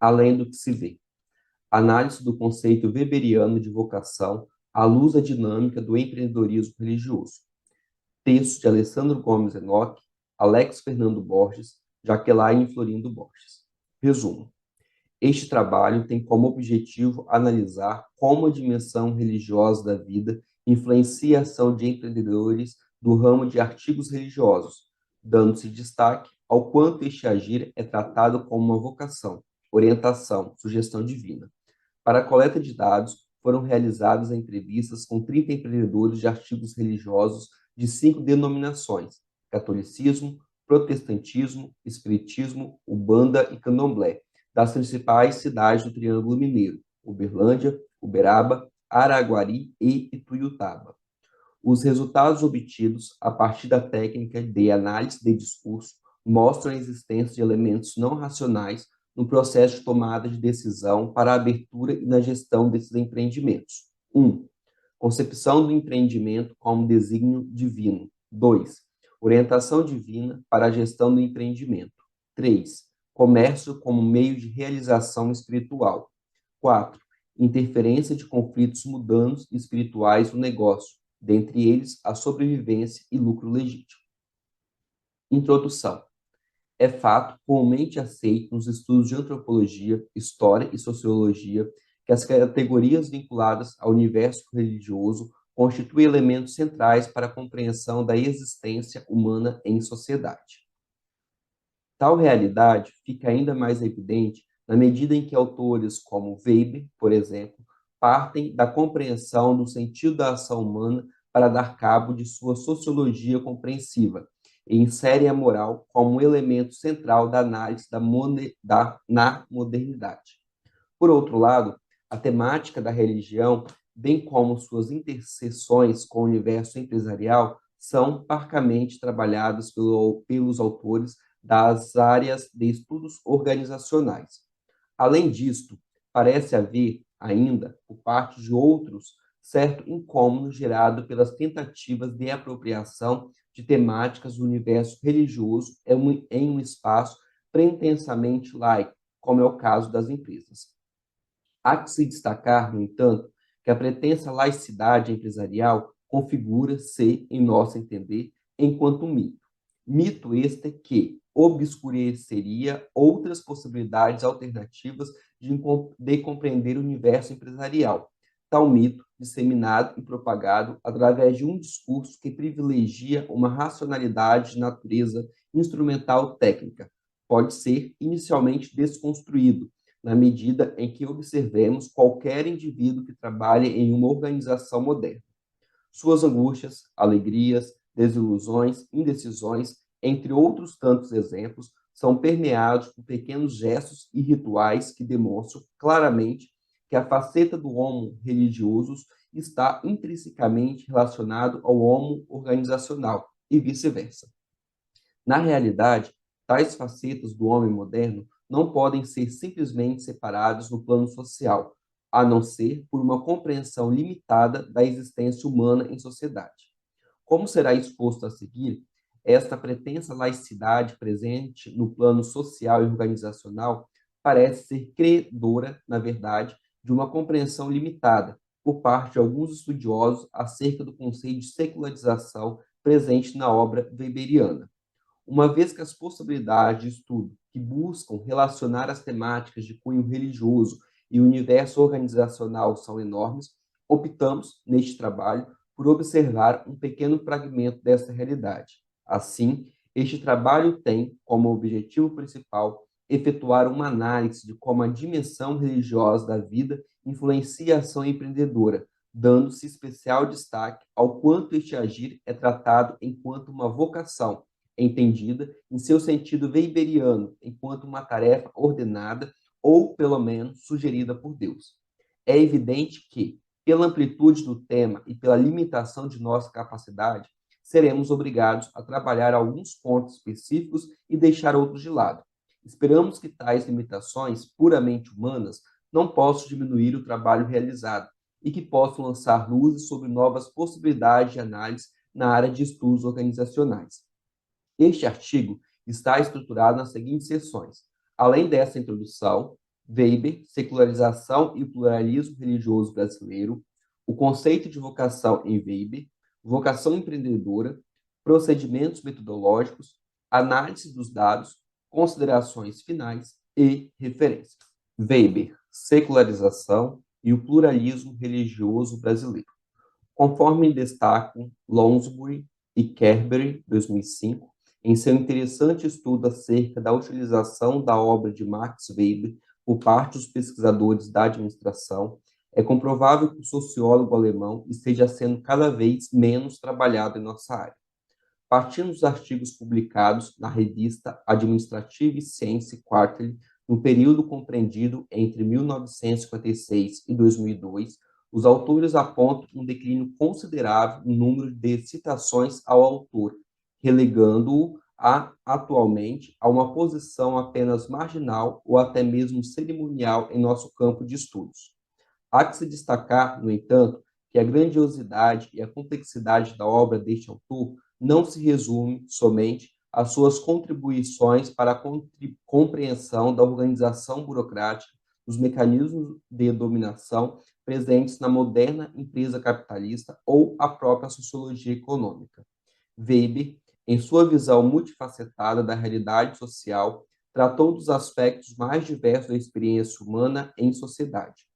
além do que se vê. Análise do conceito weberiano de vocação à luz da dinâmica do empreendedorismo religioso. Texto de Alessandro Gomes Enoch, Alex Fernando Borges, Jaqueline Florindo Borges. Resumo. Este trabalho tem como objetivo analisar como a dimensão religiosa da vida influencia a ação de empreendedores do ramo de artigos religiosos, dando-se destaque ao quanto este agir é tratado como uma vocação, orientação, sugestão divina. Para a coleta de dados, foram realizadas entrevistas com 30 empreendedores de artigos religiosos de 5 denominações: catolicismo, protestantismo, espiritismo, umbanda e candomblé, das principais cidades do Triângulo Mineiro: Uberlândia, Uberaba, Araguari e Ituiutaba. Os resultados obtidos a partir da técnica de análise de discurso mostram a existência de elementos não racionais no processo de tomada de decisão para a abertura e na gestão desses empreendimentos. 1. Concepção do empreendimento como desígnio divino. 2. Orientação divina para a gestão do empreendimento. 3. Comércio como meio de realização espiritual. 4. Interferência de conflitos mundanos e espirituais no negócio, dentre eles a sobrevivência e lucro legítimo. Introdução. É fato comumente aceito nos estudos de antropologia, história e sociologia que as categorias vinculadas ao universo religioso constituem elementos centrais para a compreensão da existência humana em sociedade. Tal realidade fica ainda mais evidente na medida em que autores como Weber, por exemplo, partem da compreensão do sentido da ação humana para dar cabo de sua sociologia compreensiva e inserem a moral como um elemento central da análise na modernidade. Por outro lado, a temática da religião, bem como suas interseções com o universo empresarial, são parcamente trabalhadas pelos autores das áreas de estudos organizacionais. Além disto, parece haver ainda, por parte de outros, certo incômodo gerado pelas tentativas de apropriação de temáticas do universo religioso em um espaço pretensamente laico, como é o caso das empresas. Há que se destacar, no entanto, que a pretensa laicidade empresarial configura-se, em nosso entender, enquanto um mito. Mito este que obscureceria outras possibilidades alternativas de compreender o universo empresarial. Tal mito, disseminado e propagado através de um discurso que privilegia uma racionalidade de natureza instrumental técnica, pode ser inicialmente desconstruído, na medida em que observemos qualquer indivíduo que trabalhe em uma organização moderna. Suas angústias, alegrias, desilusões, indecisões, entre outros tantos exemplos, são permeados por pequenos gestos e rituais que demonstram claramente que a faceta do homo religioso está intrinsecamente relacionado ao homo organizacional e vice-versa. Na realidade, tais facetas do homem moderno não podem ser simplesmente separados no plano social, a não ser por uma compreensão limitada da existência humana em sociedade. Como será exposto a seguir, esta pretensa laicidade presente no plano social e organizacional parece ser credora, na verdade, de uma compreensão limitada por parte de alguns estudiosos acerca do conceito de secularização presente na obra weberiana. Uma vez que as possibilidades de estudo que buscam relacionar as temáticas de cunho religioso e o universo organizacional são enormes, optamos, neste trabalho, por observar um pequeno fragmento dessa realidade. Assim, este trabalho tem como objetivo principal efetuar uma análise de como a dimensão religiosa da vida influencia a ação empreendedora, dando-se especial destaque ao quanto este agir é tratado enquanto uma vocação, entendida em seu sentido weberiano, enquanto uma tarefa ordenada ou, pelo menos, sugerida por Deus. É evidente que, pela amplitude do tema e pela limitação de nossa capacidade, seremos obrigados a trabalhar alguns pontos específicos e deixar outros de lado. Esperamos que tais limitações puramente humanas não possam diminuir o trabalho realizado e que possam lançar luzes sobre novas possibilidades de análise na área de estudos organizacionais. Este artigo está estruturado nas seguintes seções. Além dessa introdução, Weber, Secularização e Pluralismo Religioso Brasileiro, o conceito de vocação em Weber, vocação empreendedora, procedimentos metodológicos, análise dos dados, considerações finais e referências. Weber, Secularização e o Pluralismo Religioso Brasileiro. Conforme destacam Lounsbury e Carberry, 2005, em seu interessante estudo acerca da utilização da obra de Max Weber por parte dos pesquisadores da administração, é comprovável que o sociólogo alemão esteja sendo cada vez menos trabalhado em nossa área. Partindo dos artigos publicados na revista Administrative Science Quarterly, no período compreendido entre 1956 e 2002, os autores apontam um declínio considerável no número de citações ao autor, relegando-o atualmente a uma posição apenas marginal ou até mesmo cerimonial em nosso campo de estudos. Há que se destacar, no entanto, que a grandiosidade e a complexidade da obra deste autor não se resume somente às suas contribuições para a compreensão da organização burocrática, dos mecanismos de dominação presentes na moderna empresa capitalista ou a própria sociologia econômica. Weber, em sua visão multifacetada da realidade social, tratou dos aspectos mais diversos da experiência humana em sociedade.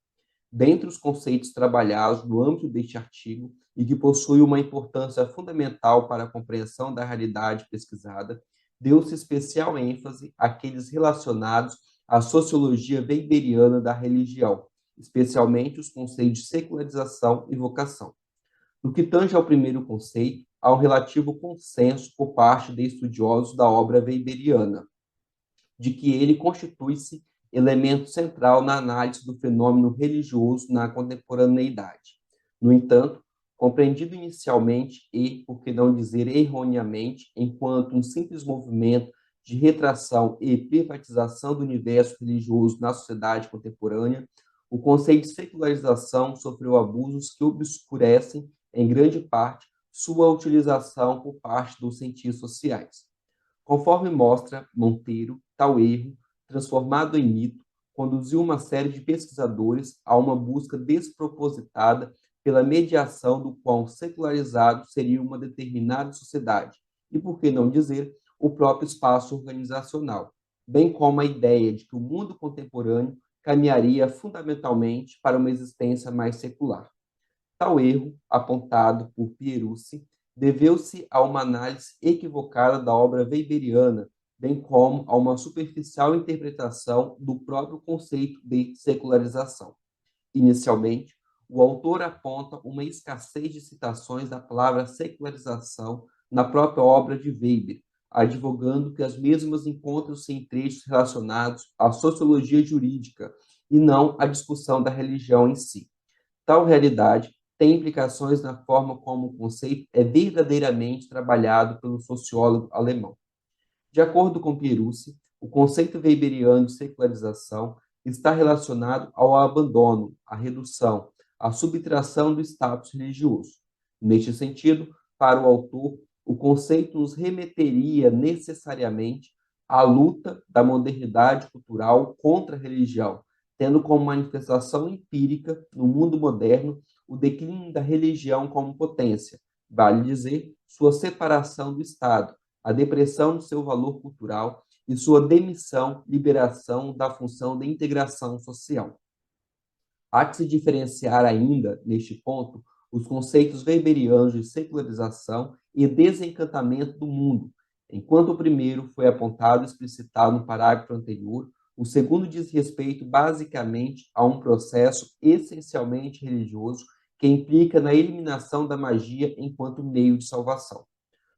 Dentre os conceitos trabalhados no âmbito deste artigo e que possui uma importância fundamental para a compreensão da realidade pesquisada, deu-se especial ênfase àqueles relacionados à sociologia weberiana da religião, especialmente os conceitos de secularização e vocação. No que tange ao primeiro conceito, há um relativo consenso por parte de estudiosos da obra weberiana, de que ele constitui-se elemento central na análise do fenômeno religioso na contemporaneidade. No entanto, compreendido inicialmente e, por que não dizer erroneamente, enquanto um simples movimento de retração e privatização do universo religioso na sociedade contemporânea, o conceito de secularização sofreu abusos que obscurecem, em grande parte, sua utilização por parte dos cientistas sociais. Conforme mostra Monteiro, tal erro, transformado em mito, conduziu uma série de pesquisadores a uma busca despropositada pela mediação do quão secularizado seria uma determinada sociedade, e, por que não dizer, o próprio espaço organizacional, bem como a ideia de que o mundo contemporâneo caminharia fundamentalmente para uma existência mais secular. Tal erro, apontado por Pierucci, deveu-se a uma análise equivocada da obra weberiana, bem como a uma superficial interpretação do próprio conceito de secularização. Inicialmente, o autor aponta uma escassez de citações da palavra secularização na própria obra de Weber, advogando que as mesmas encontram-se em trechos relacionados à sociologia jurídica e não à discussão da religião em si. Tal realidade tem implicações na forma como o conceito é verdadeiramente trabalhado pelo sociólogo alemão. De acordo com Pierucci, o conceito weberiano de secularização está relacionado ao abandono, à redução, à subtração do status religioso. Neste sentido, para o autor, o conceito nos remeteria necessariamente à luta da modernidade cultural contra a religião, tendo como manifestação empírica, no mundo moderno, o declínio da religião como potência, vale dizer, sua separação do Estado, a depressão de seu valor cultural e sua demissão, liberação da função de integração social. Há que se diferenciar ainda, neste ponto, os conceitos weberianos de secularização e desencantamento do mundo. Enquanto o primeiro foi apontado e explicitado no parágrafo anterior, o segundo diz respeito basicamente a um processo essencialmente religioso que implica na eliminação da magia enquanto meio de salvação.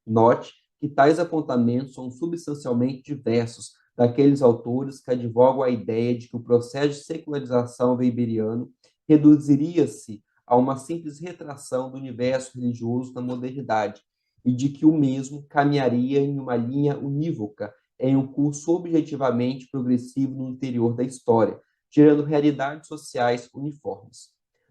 Note que tais apontamentos são substancialmente diversos daqueles autores que advogam a ideia de que o processo de secularização weberiano reduziria-se a uma simples retração do universo religioso na modernidade e de que o mesmo caminharia em uma linha unívoca em um curso objetivamente progressivo no interior da história, gerando realidades sociais uniformes.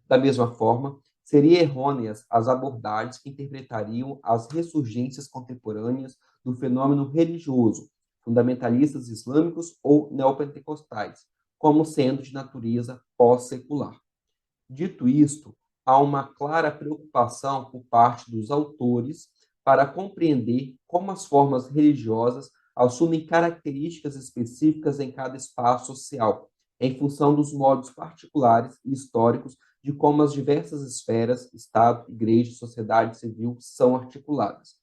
Da mesma forma, seriam errôneas as abordagens que interpretariam as ressurgências contemporâneas do fenômeno religioso, fundamentalistas islâmicos ou neopentecostais, como sendo de natureza pós-secular. Dito isto, há uma clara preocupação por parte dos autores para compreender como as formas religiosas assumem características específicas em cada espaço social, em função dos modos particulares e históricos de como as diversas esferas, Estado, Igreja e sociedade civil são articuladas.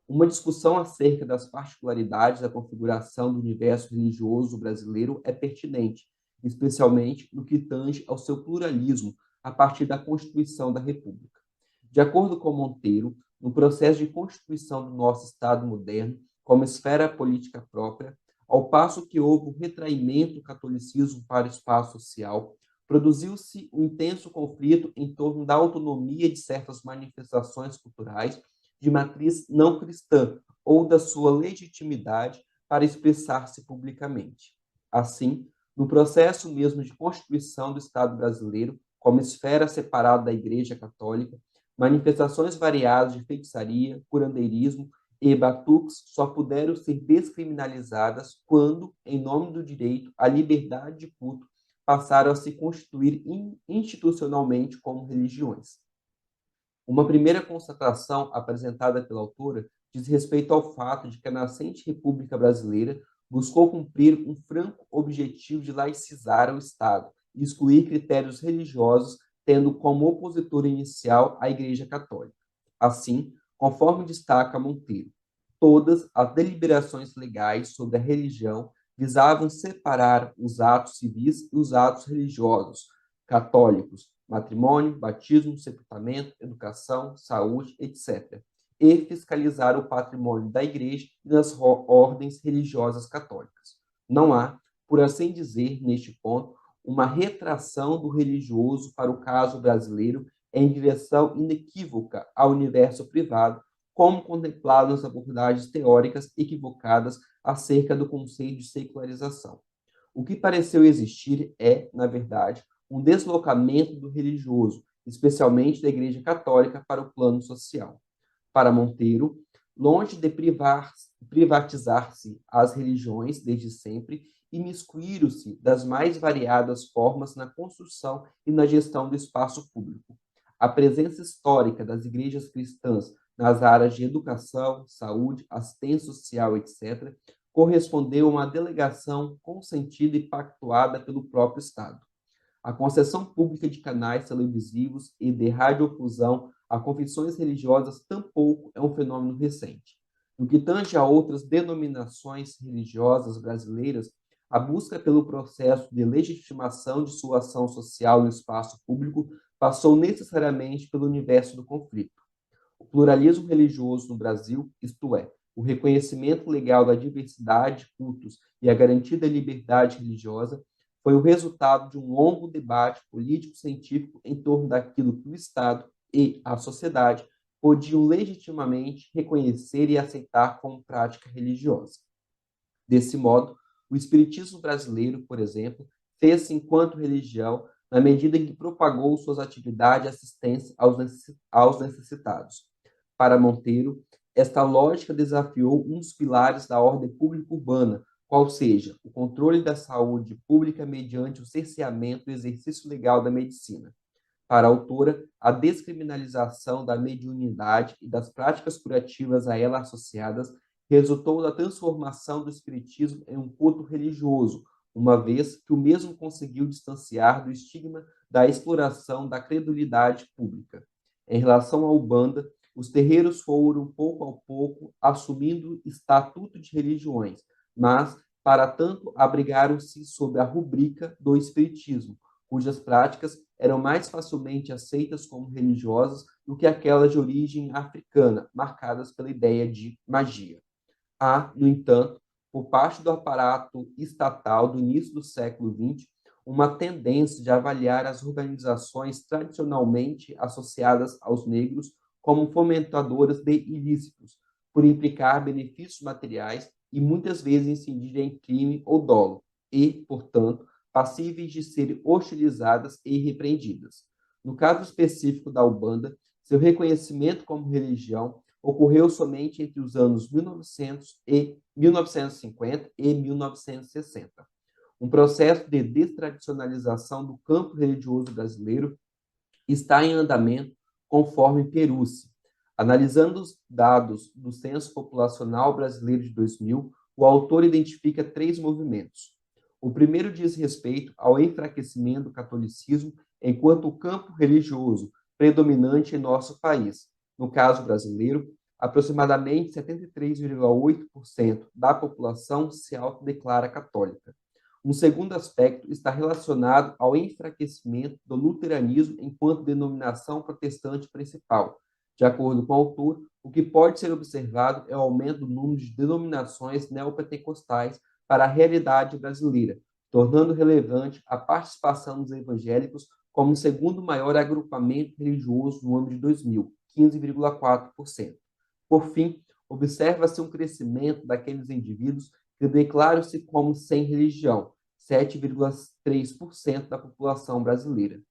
Uma discussão acerca das particularidades da configuração do universo religioso brasileiro é pertinente, especialmente no que tange ao seu pluralismo a partir da Constituição da República. De acordo com Monteiro, no processo de constituição do nosso Estado moderno, como esfera política própria, ao passo que houve o retraimento do catolicismo para o espaço social, produziu-se um intenso conflito em torno da autonomia de certas manifestações culturais de matriz não cristã ou da sua legitimidade para expressar-se publicamente. Assim, no processo mesmo de constituição do Estado brasileiro, como esfera separada da Igreja Católica, manifestações variadas de feitiçaria, curandeirismo e batuques só puderam ser descriminalizadas quando, em nome do direito à liberdade de culto, passaram a se constituir institucionalmente como religiões. Uma primeira constatação apresentada pela autora diz respeito ao fato de que a nascente República Brasileira buscou cumprir um franco objetivo de laicizar o Estado e excluir critérios religiosos, tendo como opositor inicial a Igreja Católica. Assim, conforme destaca Monteiro, todas as deliberações legais sobre a religião visavam separar os atos civis e os atos religiosos, católicos, matrimônio, batismo, sepultamento, educação, saúde, etc., e fiscalizar o patrimônio da Igreja e das ordens religiosas católicas. Não há, por assim dizer, neste ponto, uma retração do religioso para o caso brasileiro em direção inequívoca ao universo privado, como contemplado nas abordagens teóricas equivocadas acerca do conceito de secularização. O que pareceu existir é, na verdade, um deslocamento do religioso, especialmente da Igreja Católica, para o plano social. Para Monteiro, longe de privatizar-se as religiões desde sempre, imiscuíram-se das mais variadas formas na construção e na gestão do espaço público. A presença histórica das igrejas cristãs nas áreas de educação, saúde, assistência social, etc., correspondeu a uma delegação consentida e pactuada pelo próprio Estado. A concessão pública de canais televisivos e de radiodifusão a confissões religiosas tampouco é um fenômeno recente. No que tange a outras denominações religiosas brasileiras, a busca pelo processo de legitimação de sua ação social no espaço público passou necessariamente pelo universo do conflito. O pluralismo religioso no Brasil, isto é, o reconhecimento legal da diversidade de cultos e a garantia da liberdade religiosa, foi o resultado de um longo debate político-científico em torno daquilo que o Estado e a sociedade podiam legitimamente reconhecer e aceitar como prática religiosa. Desse modo, o espiritismo brasileiro, por exemplo, fez-se enquanto religião na medida em que propagou suas atividades de assistência aos necessitados. Para Monteiro, esta lógica desafiou um dos pilares da ordem pública urbana, qual seja o controle da saúde pública mediante o cerceamento do exercício legal da medicina. Para a autora, a descriminalização da mediunidade e das práticas curativas a ela associadas resultou da transformação do espiritismo em um culto religioso, uma vez que o mesmo conseguiu distanciar do estigma da exploração da credulidade pública. Em relação à Umbanda, os terreiros foram, pouco a pouco, assumindo estatuto de religiões, mas, para tanto, abrigaram-se sob a rubrica do espiritismo, cujas práticas eram mais facilmente aceitas como religiosas do que aquelas de origem africana, marcadas pela ideia de magia. Há, no entanto, por parte do aparato estatal do início do século XX, uma tendência de avaliar as organizações tradicionalmente associadas aos negros como fomentadoras de ilícitos, por implicar benefícios materiais e muitas vezes incidir em crime ou dolo, e, portanto, passíveis de serem hostilizadas e repreendidas. No caso específico da Umbanda, seu reconhecimento como religião ocorreu somente entre os anos 1950 e 1960. Um processo de destradicionalização do campo religioso brasileiro está em andamento, conforme Perussi. Analisando os dados do Censo Populacional Brasileiro de 2000, o autor identifica três movimentos. O primeiro diz respeito ao enfraquecimento do catolicismo enquanto o campo religioso predominante em nosso país. No caso brasileiro, aproximadamente 73,8% da população se autodeclara católica. Um segundo aspecto está relacionado ao enfraquecimento do luteranismo enquanto denominação protestante principal. De acordo com o autor, o que pode ser observado é o aumento do número de denominações neopentecostais para a realidade brasileira, tornando relevante a participação dos evangélicos como o segundo maior agrupamento religioso no ano de 2000, 15,4%. Por fim, observa-se um crescimento daqueles indivíduos que declaram-se como sem religião, 7,3% da população brasileira.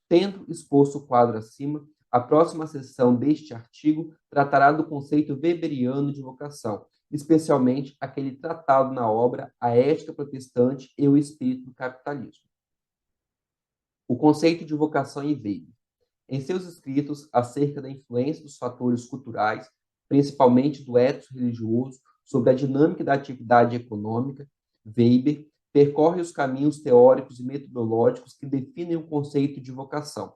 Tendo exposto o quadro acima, a próxima seção deste artigo tratará do conceito weberiano de vocação, especialmente aquele tratado na obra A Ética Protestante e o Espírito do Capitalismo. O conceito de vocação em Weber. Em seus escritos acerca da influência dos fatores culturais, principalmente do ethos religioso, sobre a dinâmica da atividade econômica, Weber percorre os caminhos teóricos e metodológicos que definem o conceito de vocação.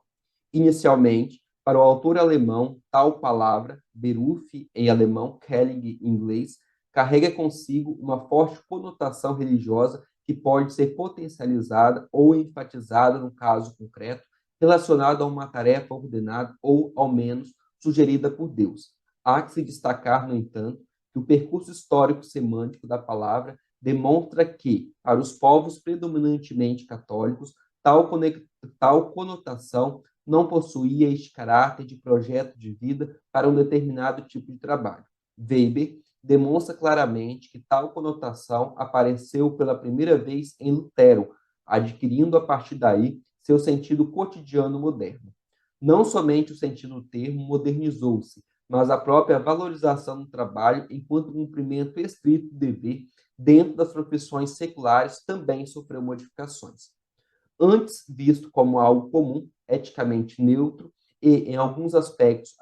Inicialmente, para o autor alemão, tal palavra, Beruf em alemão, Calling em inglês, carrega consigo uma forte conotação religiosa que pode ser potencializada ou enfatizada no caso concreto, relacionado a uma tarefa ordenada ou, ao menos, sugerida por Deus. Há que se destacar, no entanto, que o percurso histórico-semântico da palavra demonstra que, para os povos predominantemente católicos, tal conotação não possuía este caráter de projeto de vida para um determinado tipo de trabalho. Weber demonstra claramente que tal conotação apareceu pela primeira vez em Lutero, adquirindo a partir daí seu sentido cotidiano moderno. Não somente o sentido do termo modernizou-se, mas a própria valorização do trabalho enquanto cumprimento estrito do dever dentro das profissões seculares também sofreu modificações. Antes visto como algo comum, eticamente neutro e, em alguns aspectos,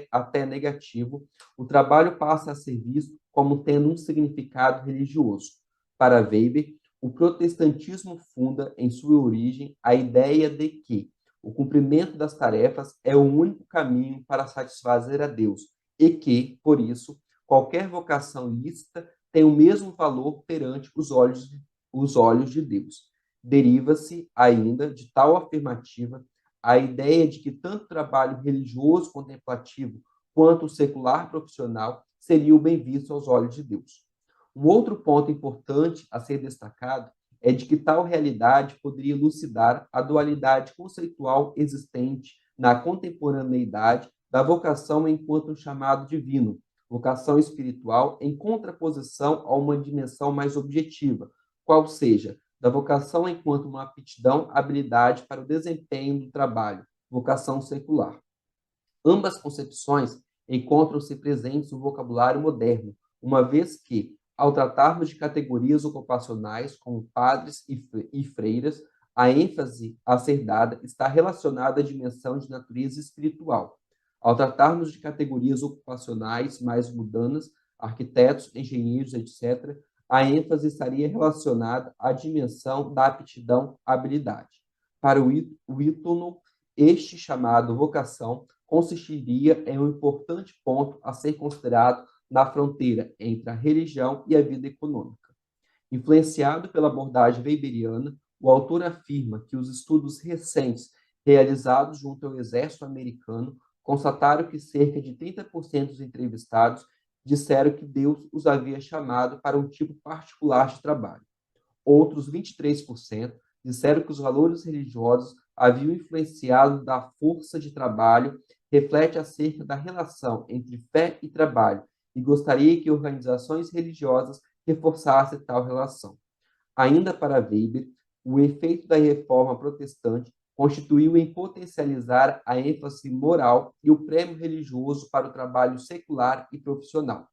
até negativo, o trabalho passa a ser visto como tendo um significado religioso. Para Weber, o protestantismo funda em sua origem a ideia de que o cumprimento das tarefas é o único caminho para satisfazer a Deus e que, por isso, qualquer vocação lícita tem o mesmo valor perante os olhos de Deus. Deriva-se ainda de tal afirmativa a ideia de que tanto o trabalho religioso contemplativo quanto o secular profissional seriam bem vistos aos olhos de Deus. Um outro ponto importante a ser destacado é de que tal realidade poderia elucidar a dualidade conceitual existente na contemporaneidade da vocação enquanto um chamado divino, vocação espiritual em contraposição a uma dimensão mais objetiva, qual seja, da vocação enquanto uma aptidão, habilidade para o desempenho do trabalho, vocação secular. Ambas concepções encontram-se presentes no vocabulário moderno, uma vez que, ao tratarmos de categorias ocupacionais como padres e freiras, a ênfase a ser dada está relacionada à dimensão de natureza espiritual. Ao tratarmos de categorias ocupacionais mais mundanas, arquitetos, engenheiros, etc., a ênfase estaria relacionada à dimensão da aptidão, habilidade. Para o Whitton, este chamado vocação consistiria em um importante ponto a ser considerado na fronteira entre a religião e a vida econômica. Influenciado pela abordagem weberiana, o autor afirma que os estudos recentes realizados junto ao exército americano constataram que cerca de 30% dos entrevistados disseram que Deus os havia chamado para um tipo particular de trabalho. Outros 23% disseram que os valores religiosos haviam influenciado da força de trabalho, reflete acerca da relação entre fé e trabalho, e gostaria que organizações religiosas reforçassem tal relação. Ainda para Weber, o efeito da reforma protestante constituiu em potencializar a ênfase moral e o prêmio religioso para o trabalho secular e profissional.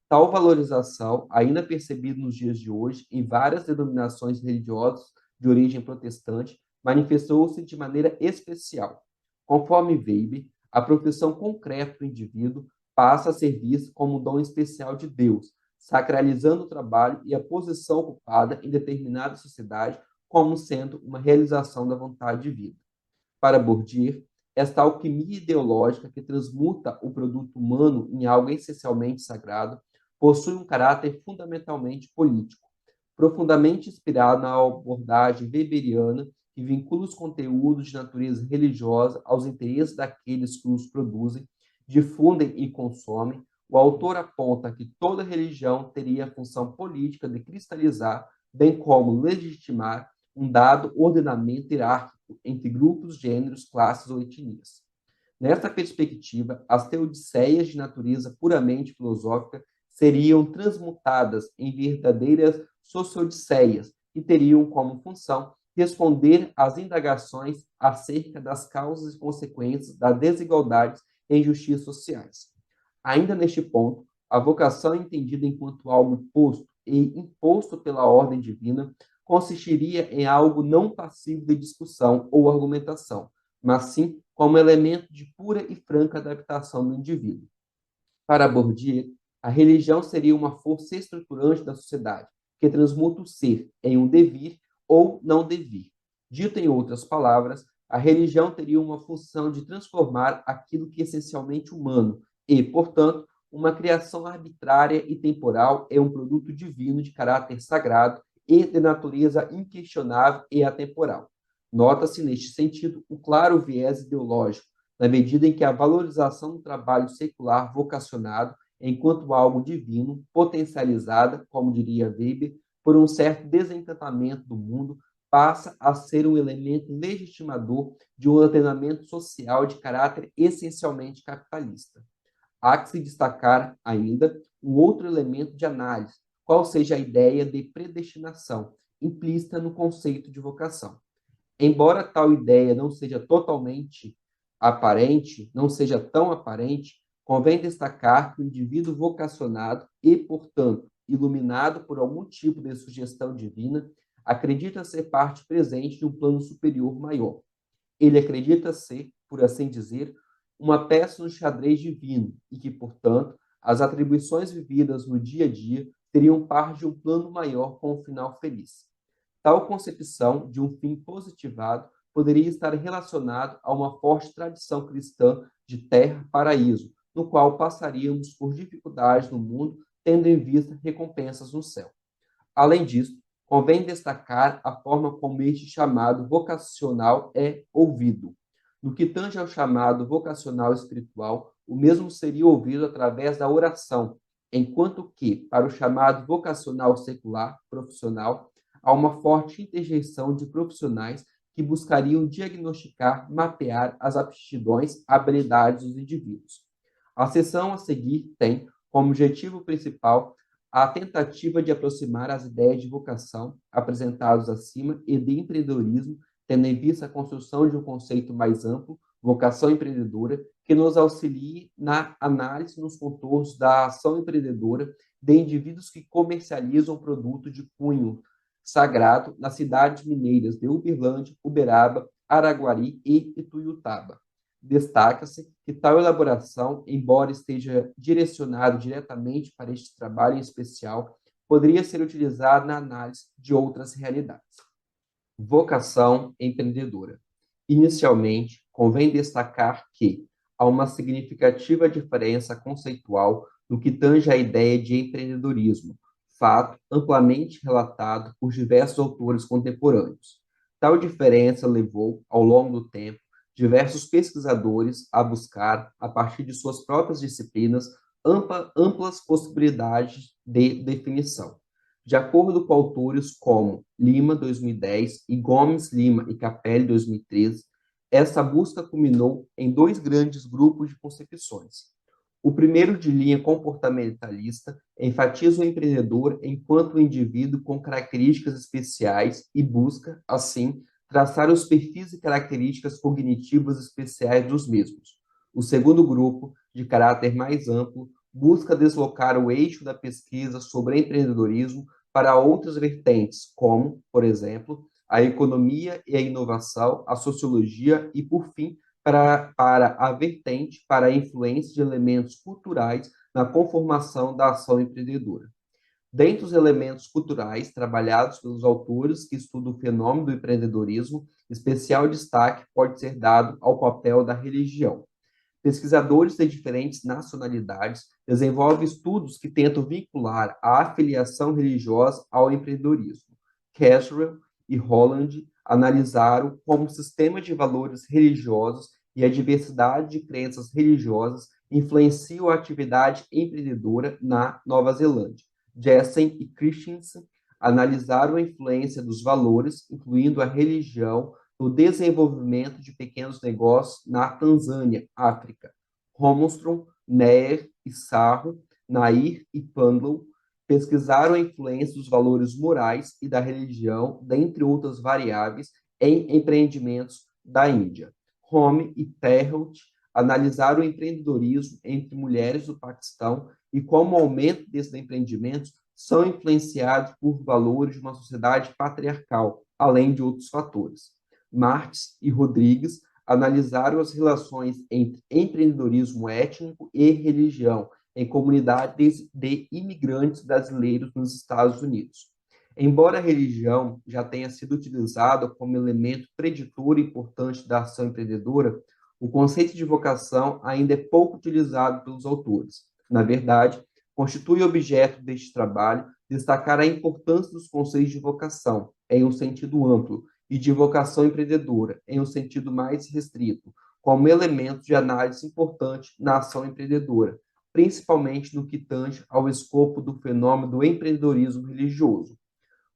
Tal valorização, ainda percebida nos dias de hoje em várias denominações religiosas de origem protestante, manifestou-se de maneira especial. Conforme Weber, a profissão concreta do indivíduo passa a ser vista como um dom especial de Deus, sacralizando o trabalho e a posição ocupada em determinada sociedade como sendo uma realização da vontade divina. Para Bourdieu, esta alquimia ideológica que transmuta o produto humano em algo essencialmente sagrado possui um caráter fundamentalmente político, profundamente inspirado na abordagem weberiana que vincula os conteúdos de natureza religiosa aos interesses daqueles que os produzem, difundem e consomem. O autor aponta que toda religião teria a função política de cristalizar, bem como legitimar, um dado ordenamento hierárquico entre grupos, gêneros, classes ou etnias. Nesta perspectiva, as teodiceias de natureza puramente filosófica seriam transmutadas em verdadeiras sociodiceias e teriam como função responder às indagações acerca das causas e consequências das desigualdades e injustiças sociais. Ainda neste ponto, a vocação entendida enquanto algo posto e imposto pela ordem divina consistiria em algo não passivo de discussão ou argumentação, mas sim como elemento de pura e franca adaptação do indivíduo. Para Bourdieu, a religião seria uma força estruturante da sociedade, que transmuta o ser em um devir ou não devir. Dito em outras palavras, a religião teria uma função de transformar aquilo que é essencialmente humano e, portanto, uma criação arbitrária e temporal é um produto divino de caráter sagrado e de natureza inquestionável e atemporal. Nota-se, neste sentido, um claro viés ideológico, na medida em que a valorização do trabalho secular vocacionado enquanto algo divino, potencializada, como diria Weber, por um certo desencantamento do mundo, passa a ser um elemento legitimador de um ordenamento social de caráter essencialmente capitalista. Há que se destacar ainda um outro elemento de análise, qual seja a ideia de predestinação, implícita no conceito de vocação. Embora tal ideia não seja totalmente aparente, não seja tão aparente, convém destacar que o indivíduo vocacionado e, portanto, iluminado por algum tipo de sugestão divina, acredita ser parte presente de um plano superior maior. Ele acredita ser, por assim dizer, uma peça no xadrez divino e que, portanto, as atribuições vividas no dia a dia teriam parte de um plano maior com um final feliz. Tal concepção de um fim positivado poderia estar relacionado a uma forte tradição cristã de terra-paraíso, no qual passaríamos por dificuldades no mundo, tendo em vista recompensas no céu. Além disso, convém destacar a forma como este chamado vocacional é ouvido. No que tange ao chamado vocacional espiritual, o mesmo seria ouvido através da oração, enquanto que, para o chamado vocacional secular, profissional, há uma forte interjeição de profissionais que buscariam diagnosticar, mapear as aptidões, habilidades dos indivíduos. A seção a seguir tem, como objetivo principal, a tentativa de aproximar as ideias de vocação apresentadas acima e de empreendedorismo, tendo em vista a construção de um conceito mais amplo, vocação empreendedora, que nos auxilie na análise nos contornos da ação empreendedora de indivíduos que comercializam produto de cunho sagrado nas cidades mineiras de Uberlândia, Uberaba, Araguari e Ituiutaba. Destaca-se que tal elaboração, embora esteja direcionado diretamente para este trabalho em especial, poderia ser utilizado na análise de outras realidades. Vocação empreendedora. Inicialmente, convém destacar que há uma significativa diferença conceitual no que tange à ideia de empreendedorismo, fato amplamente relatado por diversos autores contemporâneos. Tal diferença levou, ao longo do tempo, diversos pesquisadores a buscar, a partir de suas próprias disciplinas, amplas possibilidades de definição. De acordo com autores como Lima, 2010, e Gomes, Lima e Capelli, 2013, essa busca culminou em dois grandes grupos de concepções. O primeiro, de linha comportamentalista, enfatiza o empreendedor enquanto um indivíduo com características especiais e busca, assim, traçar os perfis e características cognitivas especiais dos mesmos. O segundo grupo, de caráter mais amplo, busca deslocar o eixo da pesquisa sobre empreendedorismo para outras vertentes, como, por exemplo, a economia e a inovação, a sociologia e, por fim, para a vertente para a influência de elementos culturais na conformação da ação empreendedora. Dentre os elementos culturais trabalhados pelos autores que estudam o fenômeno do empreendedorismo, especial destaque pode ser dado ao papel da religião. Pesquisadores de diferentes nacionalidades desenvolvem estudos que tentam vincular a afiliação religiosa ao empreendedorismo. Caswell e Holland analisaram como o sistema de valores religiosos e a diversidade de crenças religiosas influenciam a atividade empreendedora na Nova Zelândia. Jessen e Christensen analisaram a influência dos valores, incluindo a religião, no desenvolvimento de pequenos negócios na Tanzânia, África. Holmstrom, Neher e Sarro, Nair e Pandlow pesquisaram a influência dos valores morais e da religião, dentre outras variáveis, em empreendimentos da Índia. Home e Perrault analisaram o empreendedorismo entre mulheres do Paquistão e como o aumento desses empreendimentos são influenciados por valores de uma sociedade patriarcal, além de outros fatores. Martins e Rodrigues analisaram as relações entre empreendedorismo étnico e religião em comunidades de imigrantes brasileiros nos Estados Unidos. Embora a religião já tenha sido utilizada como elemento preditor importante da ação empreendedora, o conceito de vocação ainda é pouco utilizado pelos autores. Na verdade, constitui objeto deste trabalho destacar a importância dos conceitos de vocação, em um sentido amplo, e de vocação empreendedora, em um sentido mais restrito, como elementos de análise importante na ação empreendedora, principalmente no que tange ao escopo do fenômeno do empreendedorismo religioso.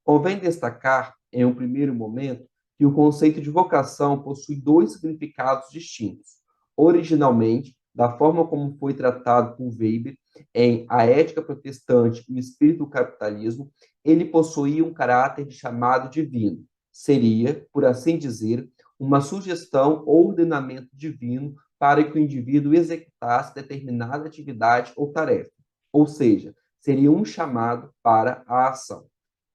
Convém destacar, em um primeiro momento, que o conceito de vocação possui dois significados distintos. Originalmente, da forma como foi tratado por Weber em A Ética Protestante e o Espírito do Capitalismo, ele possuía um caráter de chamado divino. Seria, por assim dizer, uma sugestão ou ordenamento divino para que o indivíduo executasse determinada atividade ou tarefa, ou seja, seria um chamado para a ação.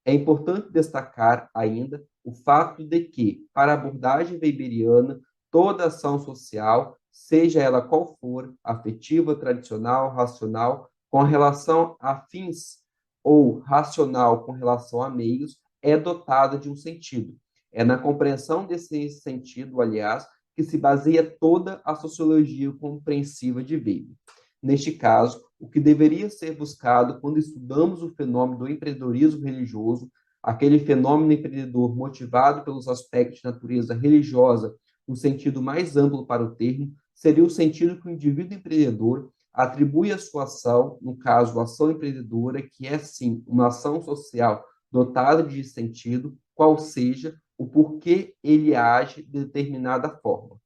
É importante destacar ainda o fato de que, para a abordagem weberiana, toda ação social, seja ela qual for, afetiva, tradicional, racional, com relação a fins ou racional com relação a meios, é dotada de um sentido. É na compreensão desse sentido, aliás, que se baseia toda a sociologia compreensiva de Weber. Neste caso, o que deveria ser buscado quando estudamos o fenômeno do empreendedorismo religioso, aquele fenômeno empreendedor motivado pelos aspectos de natureza religiosa, no sentido mais amplo para o termo, seria o sentido que o indivíduo empreendedor atribui à sua ação, no caso, a ação empreendedora, que é, sim, uma ação social dotada de sentido, qual seja o porquê ele age de determinada forma.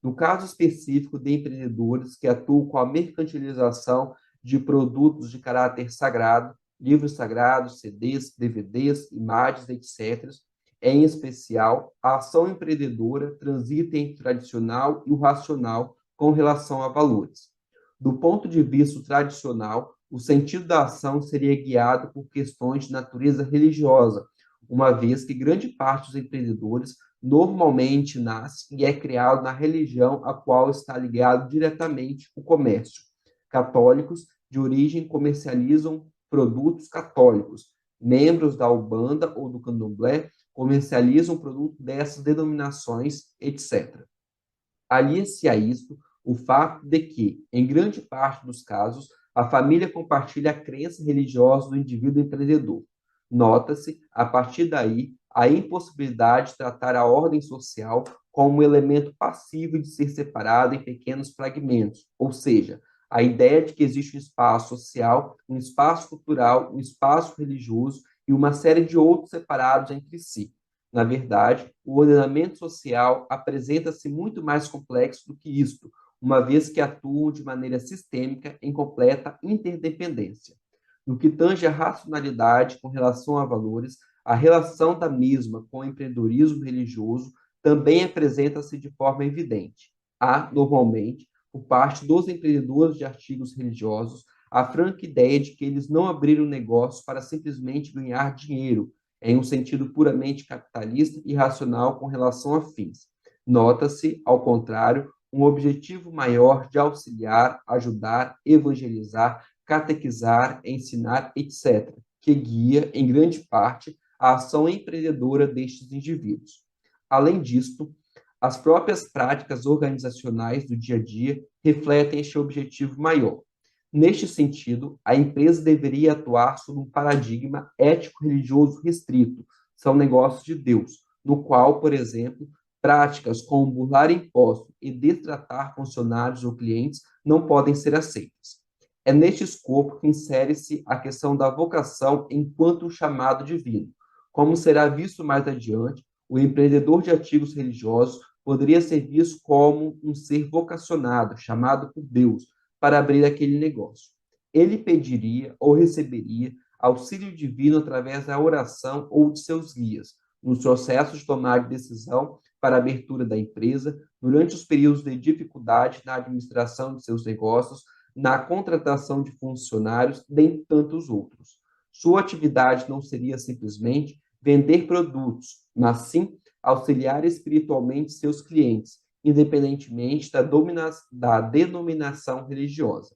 No caso específico de empreendedores que atuam com a mercantilização de produtos de caráter sagrado, livros sagrados, CDs, DVDs, imagens, etc., em especial, a ação empreendedora transita entre o tradicional e o racional com relação a valores. Do ponto de vista tradicional, o sentido da ação seria guiado por questões de natureza religiosa, uma vez que grande parte dos empreendedores normalmente nasce e é criado na religião a qual está ligado diretamente o comércio. Católicos de origem comercializam produtos católicos. Membros da Umbanda ou do Candomblé comercializam produtos dessas denominações, etc. Alia-se a isto o fato de que, em grande parte dos casos, a família compartilha a crença religiosa do indivíduo empreendedor. Nota-se, a partir daí, a impossibilidade de tratar a ordem social como um elemento passivo de ser separado em pequenos fragmentos, ou seja, a ideia de que existe um espaço social, um espaço cultural, um espaço religioso e uma série de outros separados entre si. Na verdade, o ordenamento social apresenta-se muito mais complexo do que isto, uma vez que atuam de maneira sistêmica em completa interdependência. No que tange à racionalidade com relação a valores, a relação da mesma com o empreendedorismo religioso também apresenta-se de forma evidente. Há, normalmente, por parte dos empreendedores de artigos religiosos, a franca ideia de que eles não abriram negócio para simplesmente ganhar dinheiro, em um sentido puramente capitalista e racional com relação a fins. Nota-se, ao contrário, um objetivo maior de auxiliar, ajudar, evangelizar, catequizar, ensinar, etc., que guia, em grande parte, a ação empreendedora destes indivíduos. Além disto, as próprias práticas organizacionais do dia a dia refletem este objetivo maior. Neste sentido, a empresa deveria atuar sob um paradigma ético-religioso restrito, são negócios de Deus, no qual, por exemplo, práticas como burlar impostos e destratar funcionários ou clientes não podem ser aceitas. É neste escopo que insere-se a questão da vocação enquanto um chamado divino. Como será visto mais adiante, o empreendedor de artigos religiosos poderia ser visto como um ser vocacionado, chamado por Deus, para abrir aquele negócio. Ele pediria ou receberia auxílio divino através da oração ou de seus guias, nos processos de tomar de decisão para a abertura da empresa, durante os períodos de dificuldade na administração de seus negócios, na contratação de funcionários, dentre tantos outros. Sua atividade não seria simplesmente vender produtos, mas sim auxiliar espiritualmente seus clientes, independentemente da denominação religiosa.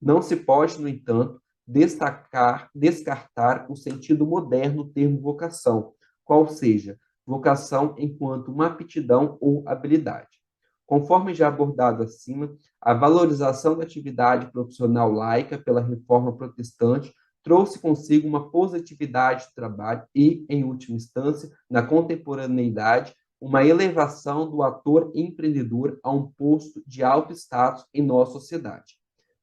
Não se pode, no entanto, descartar o sentido moderno do termo vocação, qual seja, vocação enquanto uma aptidão ou habilidade. Conforme já abordado acima, a valorização da atividade profissional laica pela reforma protestante trouxe consigo uma positividade do trabalho e, em última instância, na contemporaneidade, uma elevação do ator empreendedor a um posto de alto status em nossa sociedade.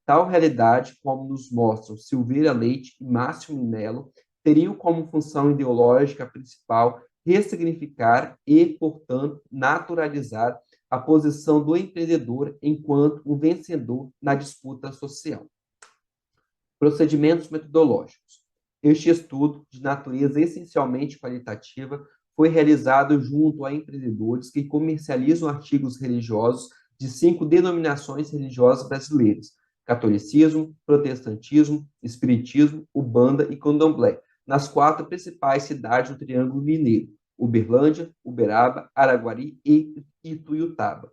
Tal realidade, como nos mostram Silveira Leite e Márcio Minello, teriam como função ideológica principal ressignificar e, portanto, naturalizar a posição do empreendedor enquanto um vencedor na disputa social. Procedimentos metodológicos. Este estudo, de natureza essencialmente qualitativa, foi realizado junto a empreendedores que comercializam artigos religiosos de 5 denominações religiosas brasileiras: catolicismo, protestantismo, espiritismo, umbanda e candomblé, nas 4 principais cidades do Triângulo Mineiro: Uberlândia, Uberaba, Araguari e Ituiutaba.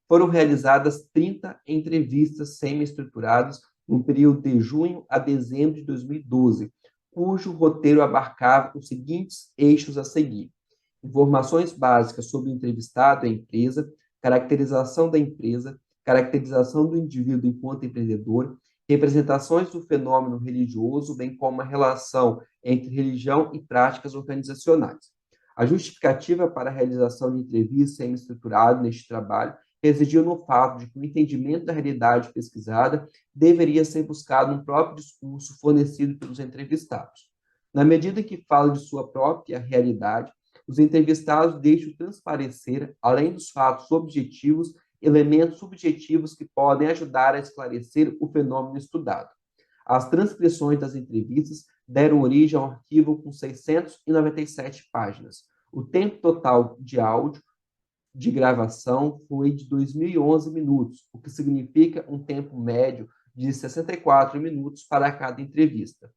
Foram realizadas 30 entrevistas semi-estruturadas no período de junho a dezembro de 2012, cujo roteiro abarcava os seguintes eixos a seguir: informações básicas sobre o entrevistado e a empresa, caracterização da empresa, caracterização do indivíduo enquanto empreendedor, representações do fenômeno religioso, bem como a relação entre religião e práticas organizacionais. A justificativa para a realização de entrevistas semi-estruturadas neste trabalho residiu no fato de que o entendimento da realidade pesquisada deveria ser buscado no próprio discurso fornecido pelos entrevistados. Na medida que fala de sua própria realidade, os entrevistados deixam transparecer, além dos fatos objetivos, elementos subjetivos que podem ajudar a esclarecer o fenômeno estudado. As transcrições das entrevistas deram origem a um arquivo com 697 páginas. O tempo total de áudio de gravação foi de 2.011 minutos, o que significa um tempo médio de 64 minutos para cada entrevista.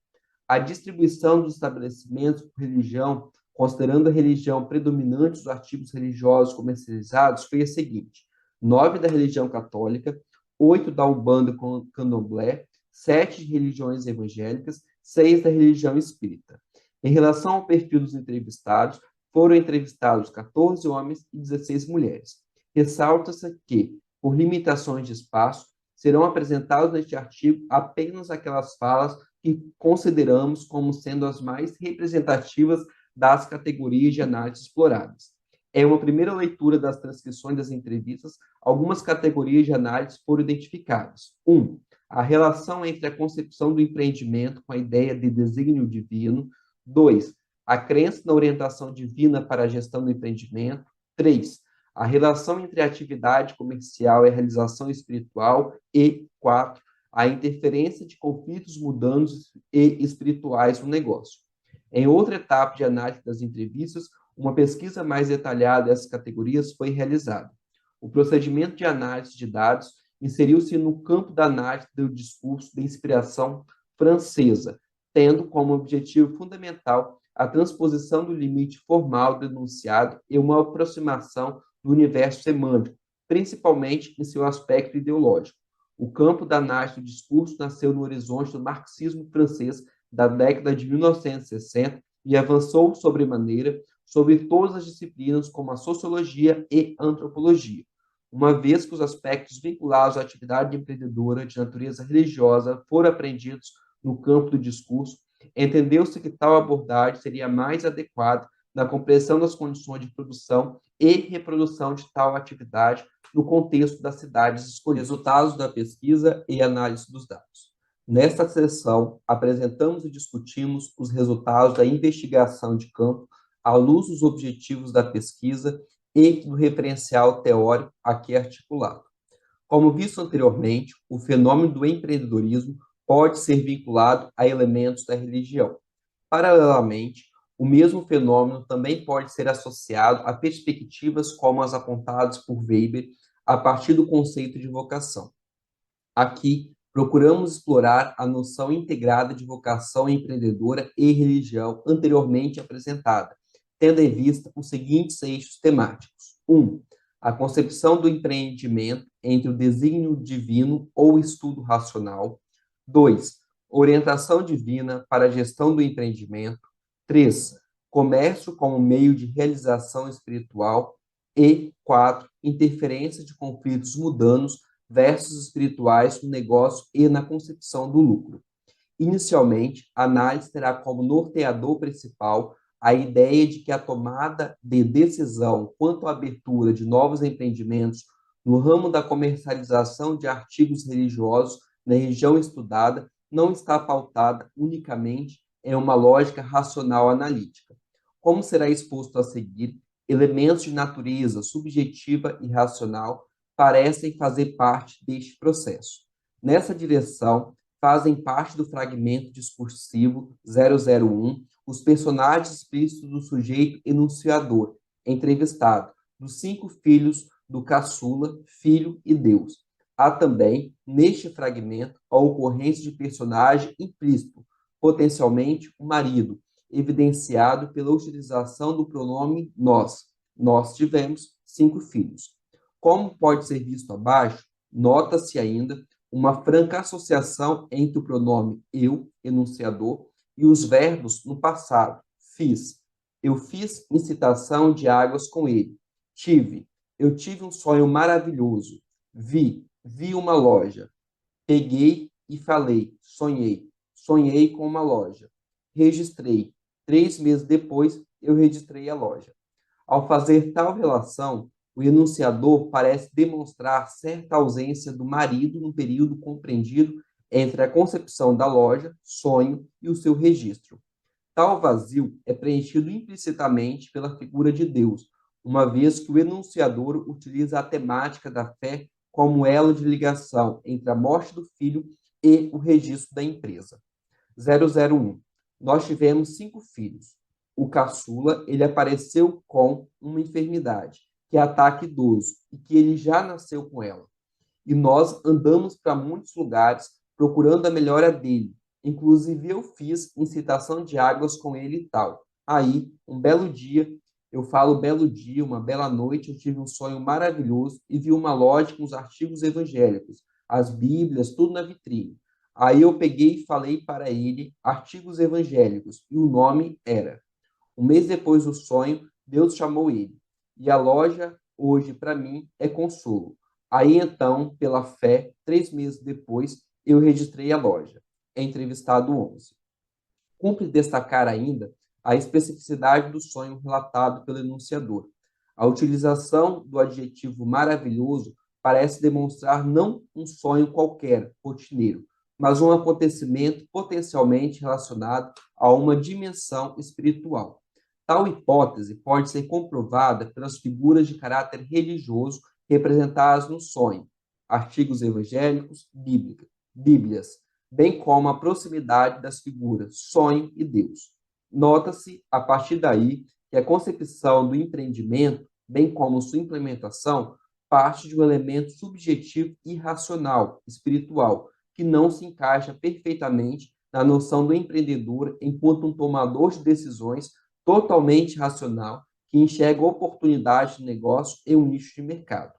A distribuição dos estabelecimentos por religião, considerando a religião predominante dos artigos religiosos comercializados, foi a seguinte: 9 da religião católica, 8 da Umbanda com Candomblé, 7 de religiões evangélicas, 6 da religião espírita. Em relação ao perfil dos entrevistados, foram entrevistados 14 homens e 16 mulheres. Ressalta-se que, por limitações de espaço, serão apresentados neste artigo apenas aquelas falas que consideramos como sendo as mais representativas das categorias de análise exploradas. Em uma primeira leitura das transcrições das entrevistas, algumas categorias de análise foram identificadas. 1. A relação entre a concepção do empreendimento com a ideia de desígnio divino. 2. A crença na orientação divina para a gestão do empreendimento. 3. A relação entre a atividade comercial e a realização espiritual. E 4. A interferência de conflitos mundanos e espirituais no negócio. Em outra etapa de análise das entrevistas, uma pesquisa mais detalhada dessas categorias foi realizada. O procedimento de análise de dados inseriu-se no campo da análise do discurso de inspiração francesa, tendo como objetivo fundamental a transposição do limite formal do enunciado e uma aproximação do universo semântico, principalmente em seu aspecto ideológico. O campo da análise do discurso nasceu no horizonte do marxismo francês da década de 1960 e avançou sobremaneira sobre todas as disciplinas como a sociologia e antropologia, uma vez que os aspectos vinculados à atividade empreendedora de natureza religiosa foram aprendidos no campo do discurso, entendeu-se que tal abordagem seria mais adequada na compreensão das condições de produção e reprodução de tal atividade no contexto das cidades escolhidas. Resultados da pesquisa e análise dos dados. Nesta sessão, apresentamos e discutimos os resultados da investigação de campo à luz dos objetivos da pesquisa e do referencial teórico aqui articulado. Como visto anteriormente, o fenômeno do empreendedorismo pode ser vinculado a elementos da religião. Paralelamente, o mesmo fenômeno também pode ser associado a perspectivas como as apontadas por Weber a partir do conceito de vocação. Aqui, procuramos explorar a noção integrada de vocação empreendedora e religião anteriormente apresentada, tendo em vista os seguintes eixos temáticos. 1. A concepção do empreendimento entre o desígnio divino ou estudo racional. 2. Orientação divina para a gestão do empreendimento. 3. Comércio como meio de realização espiritual. E 4. Interferência de conflitos mundanos versus espirituais no negócio e na concepção do lucro. Inicialmente, a análise terá como norteador principal a ideia de que a tomada de decisão quanto à abertura de novos empreendimentos no ramo da comercialização de artigos religiosos na região estudada não está pautada unicamente em uma lógica racional analítica. Como será exposto a seguir, elementos de natureza subjetiva e racional parecem fazer parte deste processo. Nessa direção, fazem parte do fragmento discursivo 001 os personagens explícitos do sujeito enunciador, entrevistado, dos 5 filhos do caçula, filho e Deus. Há também, neste fragmento, a ocorrência de personagem implícito, potencialmente o marido, evidenciado pela utilização do pronome nós. Nós tivemos 5 filhos. Como pode ser visto abaixo, nota-se ainda uma franca associação entre o pronome eu, enunciador, e os verbos no passado. Fiz. Eu fiz incitação de águas com ele. Tive. Eu tive um sonho maravilhoso. Vi. Vi uma loja. Peguei e falei. Sonhei. Sonhei com uma loja. Registrei. 3 meses depois, eu registrei a loja. Ao fazer tal relação, o enunciador parece demonstrar certa ausência do marido no período compreendido entre a concepção da loja, sonho e o seu registro. Tal vazio é preenchido implicitamente pela figura de Deus, uma vez que o enunciador utiliza a temática da fé como elo de ligação entre a morte do filho e o registro da empresa. 001. Nós tivemos 5 filhos. O caçula, ele apareceu com uma enfermidade, que é ataque idoso, e que ele já nasceu com ela. E nós andamos para muitos lugares procurando a melhora dele. Inclusive, eu fiz incitação de águas com ele e tal. Aí, um belo dia, eu falo belo dia, uma bela noite, eu tive um sonho maravilhoso e vi uma loja com os artigos evangélicos, as bíblias, tudo na vitrine. Aí eu peguei e falei para ele artigos evangélicos, e o nome era. Um mês depois do sonho, Deus chamou ele. E a loja, hoje, para mim, é consolo. Aí, então, pela fé, 3 meses depois, eu registrei a loja. Entrevistado 11. Cumpre destacar ainda a especificidade do sonho relatado pelo enunciador. A utilização do adjetivo maravilhoso parece demonstrar não um sonho qualquer, rotineiro, mas um acontecimento potencialmente relacionado a uma dimensão espiritual. Tal hipótese pode ser comprovada pelas figuras de caráter religioso representadas no sonho, artigos evangélicos, bíblias, bem como a proximidade das figuras sonho e Deus. Nota-se, a partir daí, que a concepção do empreendimento, bem como sua implementação, parte de um elemento subjetivo e racional, espiritual, que não se encaixa perfeitamente na noção do empreendedor enquanto um tomador de decisões totalmente racional que enxerga oportunidade de negócio em um nicho de mercado.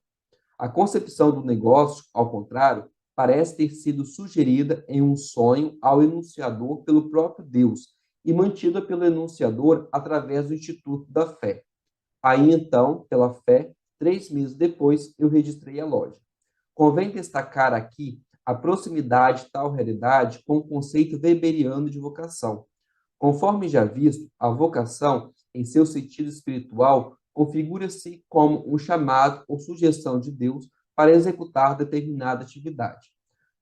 A concepção do negócio, ao contrário, parece ter sido sugerida em um sonho ao enunciador pelo próprio Deus e mantida pelo enunciador através do Instituto da Fé. Aí, então, pela fé, 3 meses depois, eu registrei a loja. Convém destacar aqui a proximidade de tal realidade com o conceito weberiano de vocação. Conforme já visto, a vocação, em seu sentido espiritual, configura-se como um chamado ou sugestão de Deus para executar determinada atividade.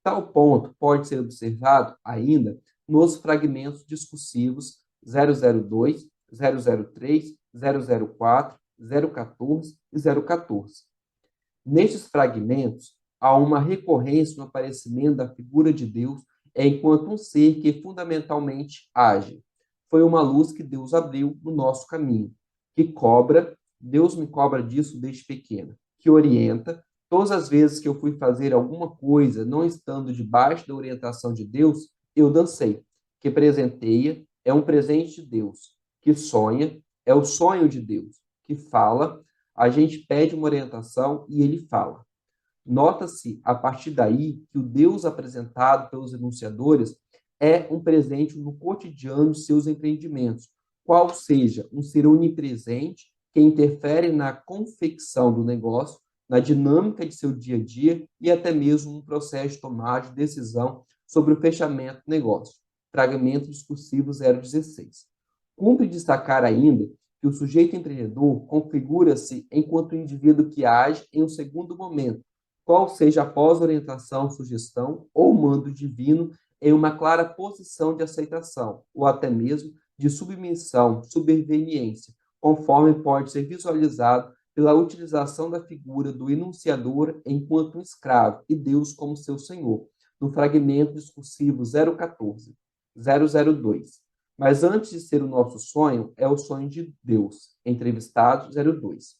Tal ponto pode ser observado ainda nos fragmentos discursivos 002, 003, 004, 014 e 014. Nestes fragmentos, há uma recorrência no aparecimento da figura de Deus enquanto um ser que fundamentalmente age. Foi uma luz que Deus abriu no nosso caminho, que cobra, Deus me cobra disso desde pequena, que orienta. Todas as vezes que eu fui fazer alguma coisa não estando debaixo da orientação de Deus, eu dancei. Que presenteia é um presente de Deus, que sonha é o sonho de Deus, que fala, a gente pede uma orientação e ele fala. Nota-se, a partir daí, que o Deus apresentado pelos enunciadores é um presente no cotidiano de seus empreendimentos, qual seja um ser onipresente que interfere na confecção do negócio, na dinâmica de seu dia a dia e até mesmo no processo de tomada de decisão sobre o fechamento do negócio. Fragmento discursivo 016. Cumpre destacar ainda que o sujeito empreendedor configura-se enquanto indivíduo que age em um segundo momento, qual seja após orientação, sugestão ou mando divino, em uma clara posição de aceitação, ou até mesmo de submissão, superveniência, conforme pode ser visualizado pela utilização da figura do enunciador enquanto um escravo e Deus como seu senhor, no fragmento discursivo 014, 002. Mas antes de ser o nosso sonho, é o sonho de Deus, entrevistado 02.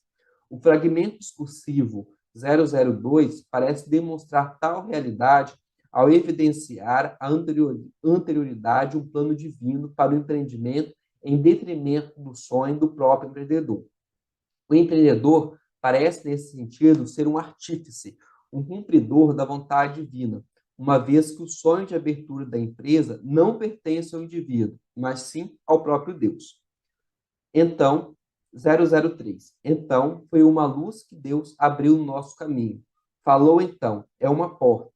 O fragmento discursivo 002 parece demonstrar tal realidade ao evidenciar a anterioridade de um plano divino para o empreendimento em detrimento do sonho do próprio empreendedor. O empreendedor parece, nesse sentido, ser um artífice, um cumpridor da vontade divina, uma vez que o sonho de abertura da empresa não pertence ao indivíduo, mas sim ao próprio Deus. Então, 003. Então, foi uma luz que Deus abriu no nosso caminho. Falou então, é uma porta.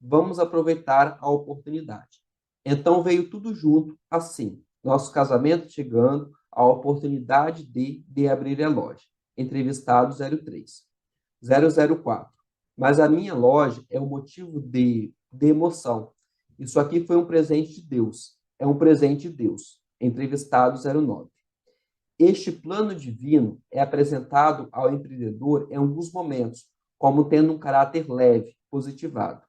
Vamos aproveitar a oportunidade. Então veio tudo junto, assim. Nosso casamento chegando, a oportunidade de abrir a loja. Entrevistado 03. 004. Mas a minha loja é um motivo de emoção. Isso aqui foi um presente de Deus. É um presente de Deus. Entrevistado 09. Este plano divino é apresentado ao empreendedor em alguns momentos, como tendo um caráter leve, positivado.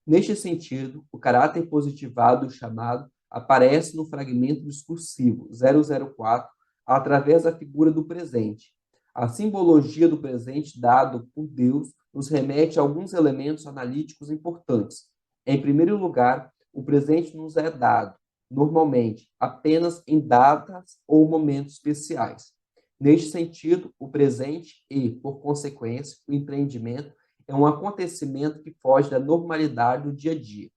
Neste sentido, o caráter positivado chamado aparece no fragmento discursivo 004, através da figura do presente. A simbologia do presente dado por Deus nos remete a alguns elementos analíticos importantes. Em primeiro lugar, o presente nos é dado, normalmente, apenas em datas ou momentos especiais. Neste sentido, o presente e, por consequência, o empreendimento é um acontecimento que foge da normalidade do dia a dia.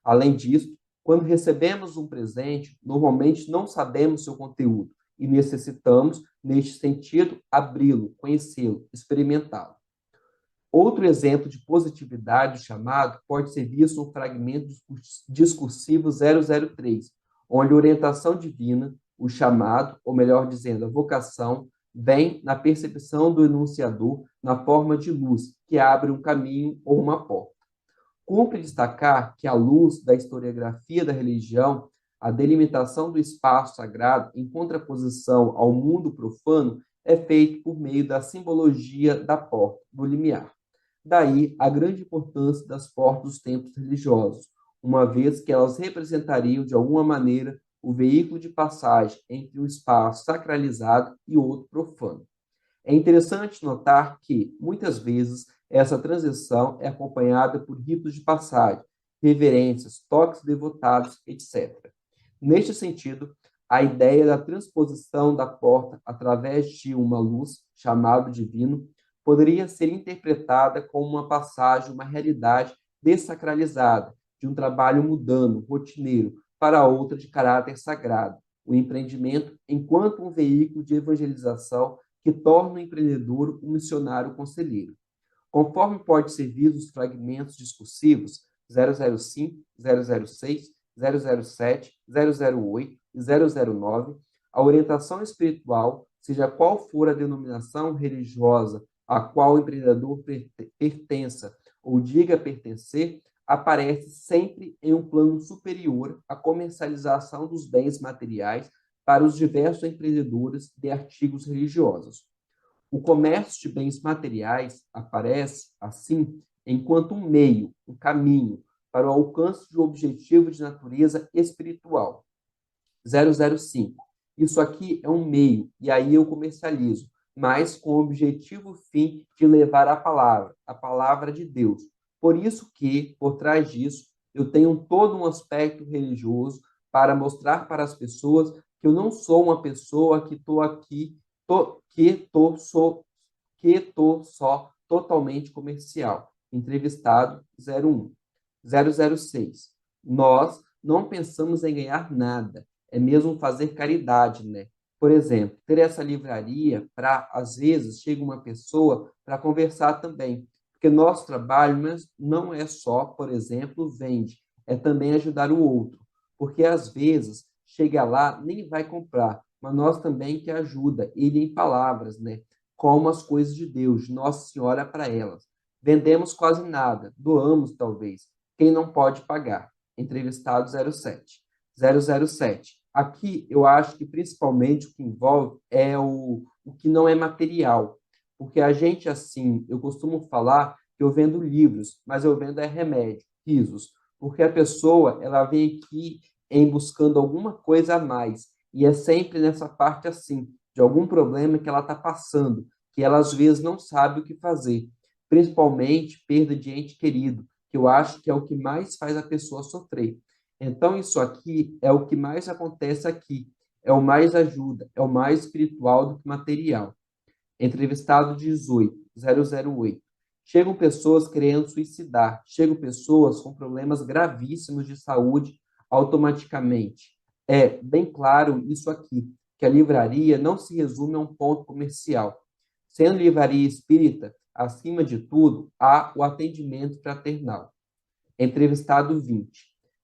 Além disso, quando recebemos um presente, normalmente não sabemos seu conteúdo e necessitamos, neste sentido, abri-lo, conhecê-lo, experimentá-lo. Outro exemplo de positividade chamado pode ser visto no fragmento discursivo 003, onde a orientação divina, o chamado, ou melhor dizendo, a vocação, vem na percepção do enunciador na forma de luz, que abre um caminho ou uma porta. Cumpre destacar que a luz da historiografia da religião, a delimitação do espaço sagrado em contraposição ao mundo profano, é feito por meio da simbologia da porta, do limiar. Daí a grande importância das portas dos templos religiosos, uma vez que elas representariam, de alguma maneira, o veículo de passagem entre um espaço sacralizado e outro profano. É interessante notar que, muitas vezes, essa transição é acompanhada por ritos de passagem, reverências, toques devotados, etc. Neste sentido, a ideia da transposição da porta através de uma luz, chamado divino, poderia ser interpretada como uma passagem, uma realidade dessacralizada, de um trabalho mundano, rotineiro, para outra de caráter sagrado, o empreendimento enquanto um veículo de evangelização que torna o empreendedor um missionário conselheiro. Conforme pode ser visto os fragmentos discursivos 005, 006, 007, 008 e 009, a orientação espiritual, seja qual for a denominação religiosa a qual o empreendedor pertença ou diga pertencer, aparece sempre em um plano superior à comercialização dos bens materiais para os diversos empreendedores de artigos religiosos. O comércio de bens materiais aparece, assim, enquanto um meio, um caminho para o alcance de um objetivo de natureza espiritual. 005. Isso aqui é um meio, e aí eu comercializo, mas com o objetivo fim de levar a palavra de Deus. Por isso que, por trás disso, eu tenho todo um aspecto religioso para mostrar para as pessoas que eu não sou uma pessoa que estou aqui, que estou só totalmente comercial. Entrevistado 01. 006. Nós não pensamos em ganhar nada, é mesmo fazer caridade, né? Por exemplo, ter essa livraria para, às vezes, chega uma pessoa para conversar também, porque nosso trabalho não é só, por exemplo, vende, é também ajudar o outro, porque às vezes chega lá, nem vai comprar, mas nós também que ajuda ele em palavras, né? Como as coisas de Deus, Nossa Senhora para elas. Vendemos quase nada, doamos talvez, quem não pode pagar. Entrevistado 07. 007. Aqui eu acho que principalmente o que envolve é o que não é material. Porque a gente, assim, eu costumo falar que eu vendo livros, mas eu vendo é remédio, risos. Porque a pessoa, ela vem aqui em buscando alguma coisa a mais. E é sempre nessa parte assim, de algum problema que ela está passando, que ela às vezes não sabe o que fazer. Principalmente perda de ente querido, que eu acho que é o que mais faz a pessoa sofrer. Então, isso aqui é o que mais acontece aqui. É o mais ajuda, é o mais espiritual do que material. Entrevistado 18, 008. Chegam pessoas querendo suicidar, chegam pessoas com problemas gravíssimos de saúde automaticamente. É bem claro isso aqui, que a livraria não se resume a um ponto comercial. Sendo livraria espírita, acima de tudo, há o atendimento fraternal. Entrevistado 20,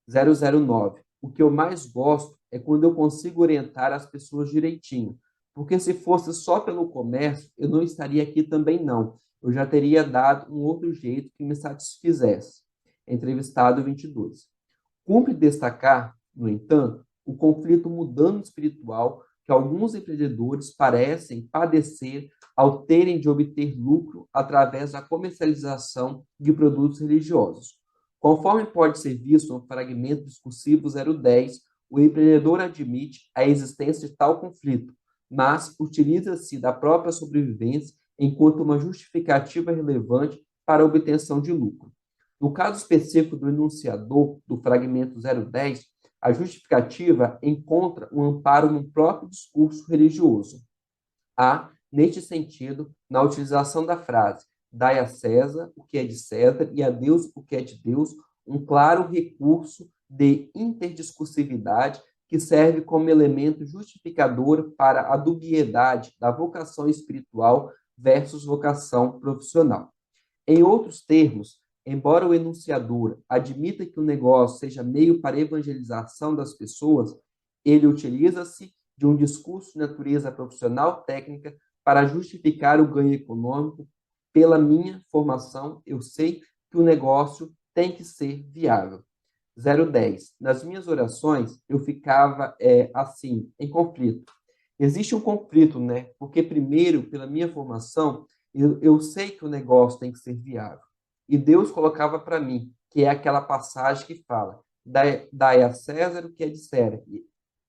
009. O que eu mais gosto é quando eu consigo orientar as pessoas direitinho, porque se fosse só pelo comércio, eu não estaria aqui também não. Eu já teria dado um outro jeito que me satisfizesse. Entrevistado 22. Cumpre destacar, no entanto, o conflito mudando espiritual que alguns empreendedores parecem padecer ao terem de obter lucro através da comercialização de produtos religiosos. Conforme pode ser visto no fragmento discursivo 010, o empreendedor admite a existência de tal conflito, mas utiliza-se da própria sobrevivência enquanto uma justificativa relevante para a obtenção de lucro. No caso específico do enunciador do fragmento 010, a justificativa encontra um amparo no próprio discurso religioso. Há, neste sentido, na utilização da frase dai a César o que é de César e a Deus o que é de Deus, um claro recurso de interdiscursividade que serve como elemento justificador para a dubiedade da vocação espiritual versus vocação profissional. Em outros termos, embora o enunciador admita que o negócio seja meio para a evangelização das pessoas, ele utiliza-se de um discurso de natureza profissional técnica para justificar o ganho econômico. Pela minha formação, eu sei que o negócio tem que ser viável. 010. Nas minhas orações, eu ficava assim, em conflito. Existe um conflito, né? Porque, primeiro, pela minha formação, eu sei que o negócio tem que ser viável. E Deus colocava para mim, que é aquela passagem que fala: dai a César o que é de César,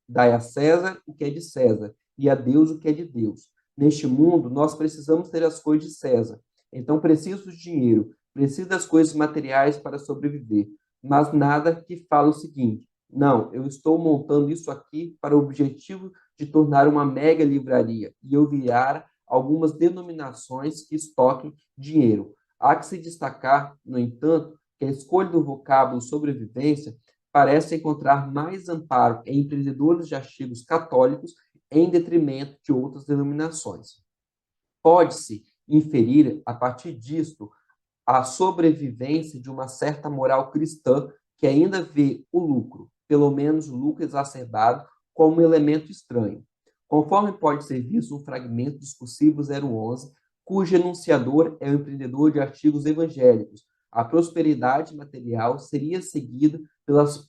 dai a César o que é de César, e a Deus o que é de Deus. Neste mundo, nós precisamos ter as coisas de César. Então, preciso de dinheiro, preciso das coisas materiais para sobreviver. Mas nada que fale o seguinte: não, eu estou montando isso aqui para o objetivo de tornar uma mega livraria e eu virar algumas denominações que estoquem dinheiro. Há que se destacar, no entanto, que a escolha do vocábulo sobrevivência parece encontrar mais amparo em empreendedores de artigos católicos em detrimento de outras denominações. Pode-se inferir, a partir disto, a sobrevivência de uma certa moral cristã que ainda vê o lucro, pelo menos o lucro exacerbado, como um elemento estranho. Conforme pode ser visto no fragmento discursivo 011, cujo enunciador é o empreendedor de artigos evangélicos, a prosperidade material seria seguida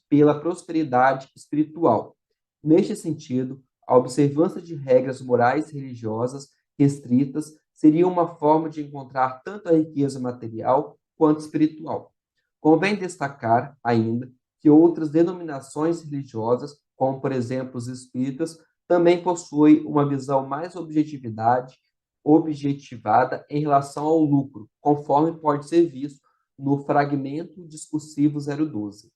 pela prosperidade espiritual. Neste sentido, a observância de regras morais e religiosas restritas seria uma forma de encontrar tanto a riqueza material quanto espiritual. Convém destacar, ainda, que outras denominações religiosas, como por exemplo os espíritas, também possuem uma visão mais objetivada em relação ao lucro, conforme pode ser visto no fragmento discursivo 011.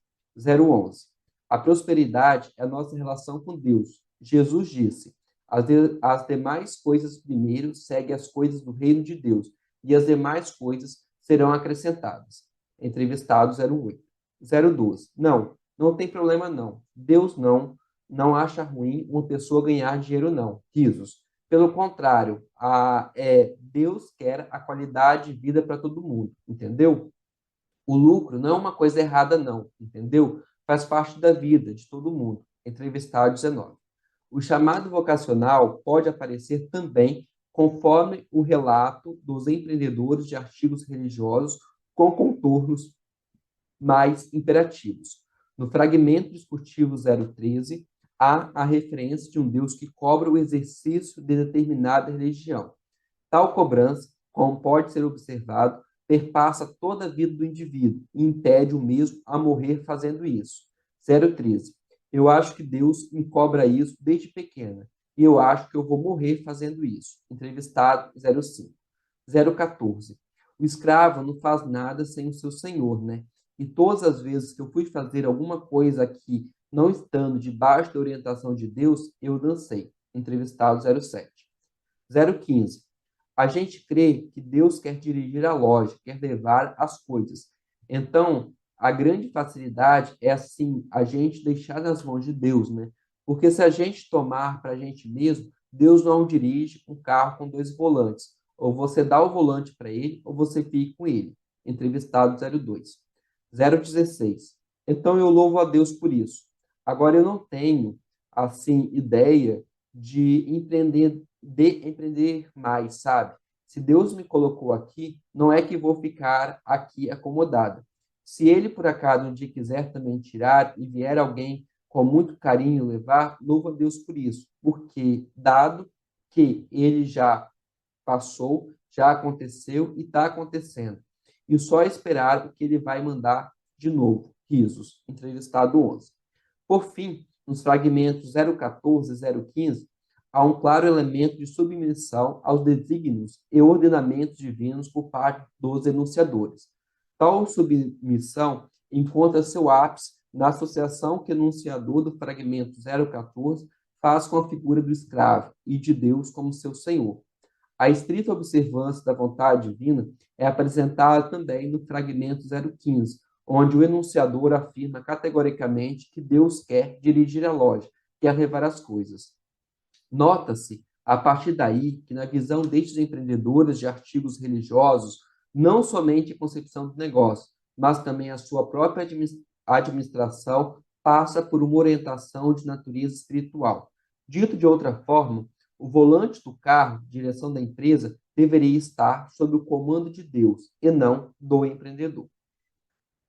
A prosperidade é a nossa relação com Deus. Jesus disse: as demais coisas primeiro seguem as coisas do reino de Deus, e as demais coisas serão acrescentadas. Entrevistado 08. 012. Não tem problema não. Deus não acha ruim uma pessoa ganhar dinheiro não. Risos. Pelo contrário, Deus quer a qualidade de vida para todo mundo, entendeu? O lucro não é uma coisa errada não, entendeu? Faz parte da vida de todo mundo. Entrevistado 19. O chamado vocacional pode aparecer também conforme o relato dos empreendedores de artigos religiosos com contornos mais imperativos. No fragmento discursivo 013, há a referência de um Deus que cobra o exercício de determinada religião. Tal cobrança, como pode ser observado, perpassa toda a vida do indivíduo e impede o mesmo a morrer fazendo isso. 013. Eu acho que Deus me cobra isso desde pequena e eu acho que eu vou morrer fazendo isso. Entrevistado 05. 014. O escravo não faz nada sem o seu senhor, né? E todas as vezes que eu fui fazer alguma coisa aqui, não estando debaixo da orientação de Deus, eu dancei. Entrevistado 07. 015. A gente crê que Deus quer dirigir a loja, quer levar as coisas. Então, a grande facilidade é, assim, a gente deixar nas mãos de Deus, né? Porque se a gente tomar para a gente mesmo, Deus não dirige um carro com dois volantes. Ou você dá o volante para ele, ou você fica com ele. Entrevistado 02. 016. Então, eu louvo a Deus por isso. Agora, eu não tenho, assim, ideia de empreender mais, sabe? Se Deus me colocou aqui, não é que vou ficar aqui acomodado. Se ele, por acaso, um dia quiser também tirar e vier alguém com muito carinho levar, louvo a Deus por isso, porque dado que ele já passou, já aconteceu e está acontecendo. E só esperar o que ele vai mandar de novo. Risos. Entrevistado 11. Por fim, nos fragmentos 014 e 015, há um claro elemento de submissão aos desígnios e ordenamentos divinos por parte dos enunciadores. Tal submissão encontra seu ápice na associação que o enunciador do fragmento 014 faz com a figura do escravo e de Deus como seu senhor. A estrita observância da vontade divina é apresentada também no fragmento 015, onde o enunciador afirma categoricamente que Deus quer dirigir a loja, quer levar as coisas. Nota-se, a partir daí, que na visão destes empreendedores de artigos religiosos, não somente a concepção do negócio, mas também a sua própria administração passa por uma orientação de natureza espiritual. Dito de outra forma, o volante do carro, direção da empresa, deveria estar sob o comando de Deus e não do empreendedor.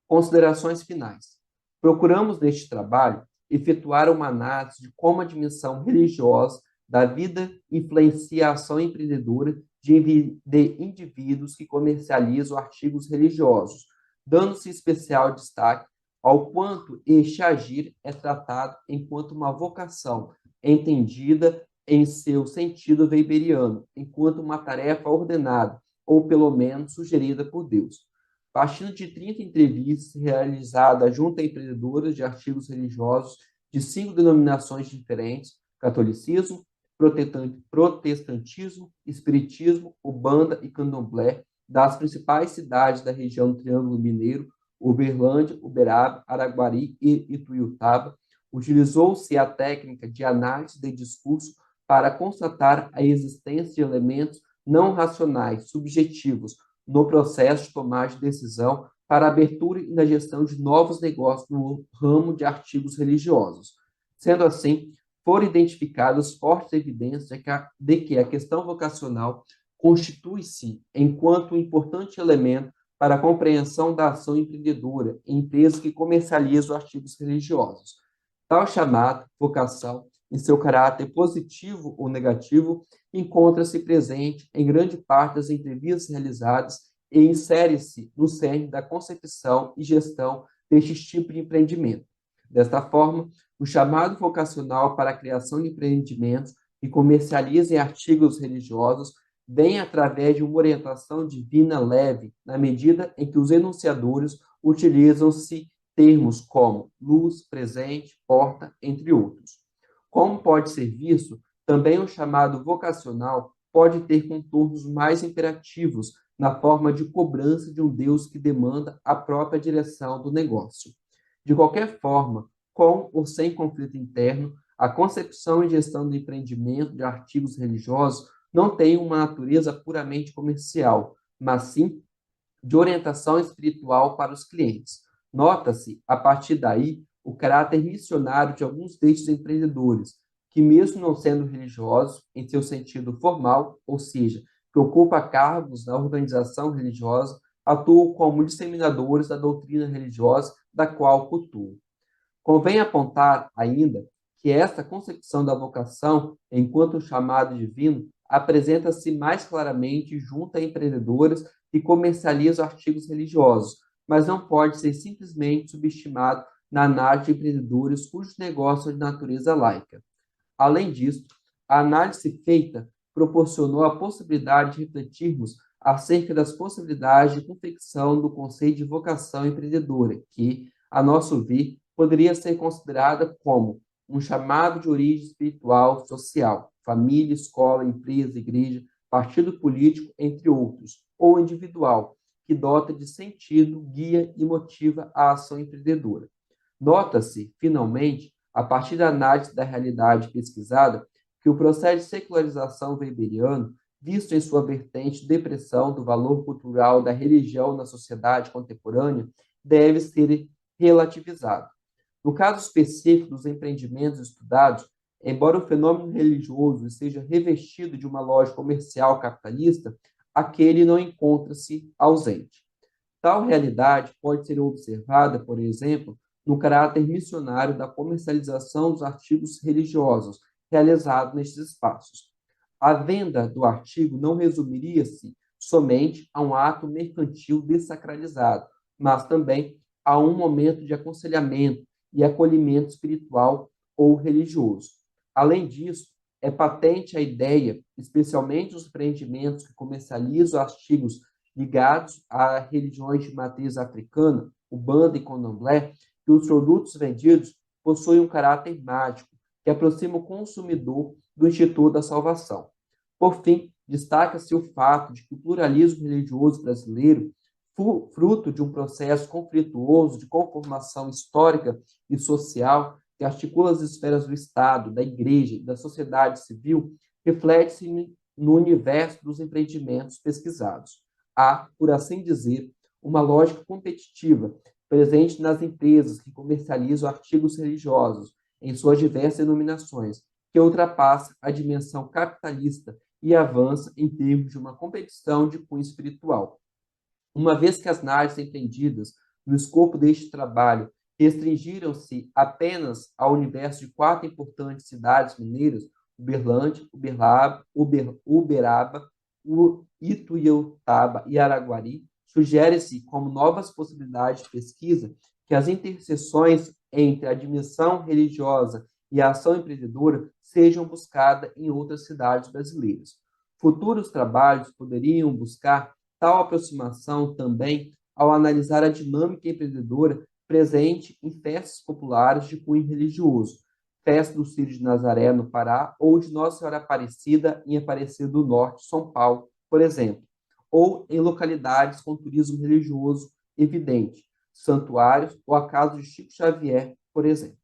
Considerações finais. Procuramos, neste trabalho, efetuar uma análise de como a dimensão religiosa da vida influencia a ação empreendedora de indivíduos que comercializam artigos religiosos, dando-se especial destaque ao quanto este agir é tratado enquanto uma vocação, entendida em seu sentido weberiano, enquanto uma tarefa ordenada, ou pelo menos sugerida por Deus. Partindo de 30 entrevistas realizadas junto a empreendedoras de artigos religiosos de 5 denominações diferentes: catolicismo, protestantismo, espiritismo, umbanda e candomblé, das principais cidades da região do Triângulo Mineiro, Uberlândia, Uberaba, Araguari e Ituiutaba, utilizou-se a técnica de análise de discurso para constatar a existência de elementos não racionais, subjetivos, no processo de tomada de decisão para a abertura e na gestão de novos negócios no ramo de artigos religiosos. Sendo assim, foram identificadas fortes evidências de que a questão vocacional constitui-se enquanto um importante elemento para a compreensão da ação empreendedora em empresas que comercializam artigos religiosos. Tal chamada vocação, em seu caráter positivo ou negativo, encontra-se presente em grande parte das entrevistas realizadas e insere-se no cerne da concepção e gestão deste tipo de empreendimento. Desta forma, o chamado vocacional para a criação de empreendimentos que comercializem artigos religiosos vem através de uma orientação divina leve, na medida em que os enunciadores utilizam-se termos como luz, presente, porta, entre outros. Como pode ser visto, também o chamado vocacional pode ter contornos mais imperativos na forma de cobrança de um Deus que demanda a própria direção do negócio. De qualquer forma, com ou sem conflito interno, a concepção e gestão do empreendimento de artigos religiosos não tem uma natureza puramente comercial, mas sim de orientação espiritual para os clientes. Nota-se, a partir daí, o caráter missionário de alguns destes empreendedores, que mesmo não sendo religiosos em seu sentido formal, ou seja, que ocupa cargos na organização religiosa, atuam como disseminadores da doutrina religiosa da qual cultuam. Convém apontar ainda que esta concepção da vocação, enquanto chamado divino, apresenta-se mais claramente junto a empreendedores que comercializam artigos religiosos, mas não pode ser simplesmente subestimado na análise de empreendedores cujos negócios são de natureza laica. Além disso, a análise feita proporcionou a possibilidade de refletirmos acerca das possibilidades de confecção do conceito de vocação empreendedora, que, a nosso ver, poderia ser considerada como um chamado de origem espiritual, social, família, escola, empresa, igreja, partido político, entre outros, ou individual, que dota de sentido, guia e motiva a ação empreendedora. Nota-se, finalmente, a partir da análise da realidade pesquisada, que o processo de secularização weberiano, visto em sua vertente de depressão do valor cultural da religião na sociedade contemporânea, deve ser relativizado. No caso específico dos empreendimentos estudados, embora o fenômeno religioso esteja revestido de uma lógica comercial capitalista, aquele não encontra-se ausente. Tal realidade pode ser observada, por exemplo, no caráter missionário da comercialização dos artigos religiosos realizado nestes espaços. A venda do artigo não resumiria-se somente a um ato mercantil desacralizado, mas também a um momento de aconselhamento e acolhimento espiritual ou religioso. Além disso, é patente a ideia, especialmente os empreendimentos que comercializam artigos ligados a religiões de matriz africana, Umbanda e Candomblé, que os produtos vendidos possuem um caráter mágico, que aproxima o consumidor do Instituto da Salvação. Por fim, destaca-se o fato de que o pluralismo religioso brasileiro, fruto de um processo conflituoso de conformação histórica e social que articula as esferas do Estado, da Igreja e da sociedade civil, reflete-se no universo dos empreendimentos pesquisados. Há, por assim dizer, uma lógica competitiva presente nas empresas que comercializam artigos religiosos, em suas diversas denominações, que ultrapassa a dimensão capitalista e avança em termos de uma competição de cunho espiritual. Uma vez que as análises entendidas no escopo deste trabalho restringiram-se apenas ao universo de 4 importantes cidades mineiras, Uberlândia, Uberaba, Ituiutaba e Araguari, sugere-se como novas possibilidades de pesquisa que as interseções entre a dimensão religiosa e a ação empreendedora sejam buscadas em outras cidades brasileiras. Futuros trabalhos poderiam buscar tal aproximação também ao analisar a dinâmica empreendedora presente em festas populares de cunho religioso, Festa do Círio de Nazaré, no Pará, ou de Nossa Senhora Aparecida, em Aparecida do Norte, São Paulo, por exemplo, ou em localidades com turismo religioso evidente, santuários ou a casa de Chico Xavier, por exemplo.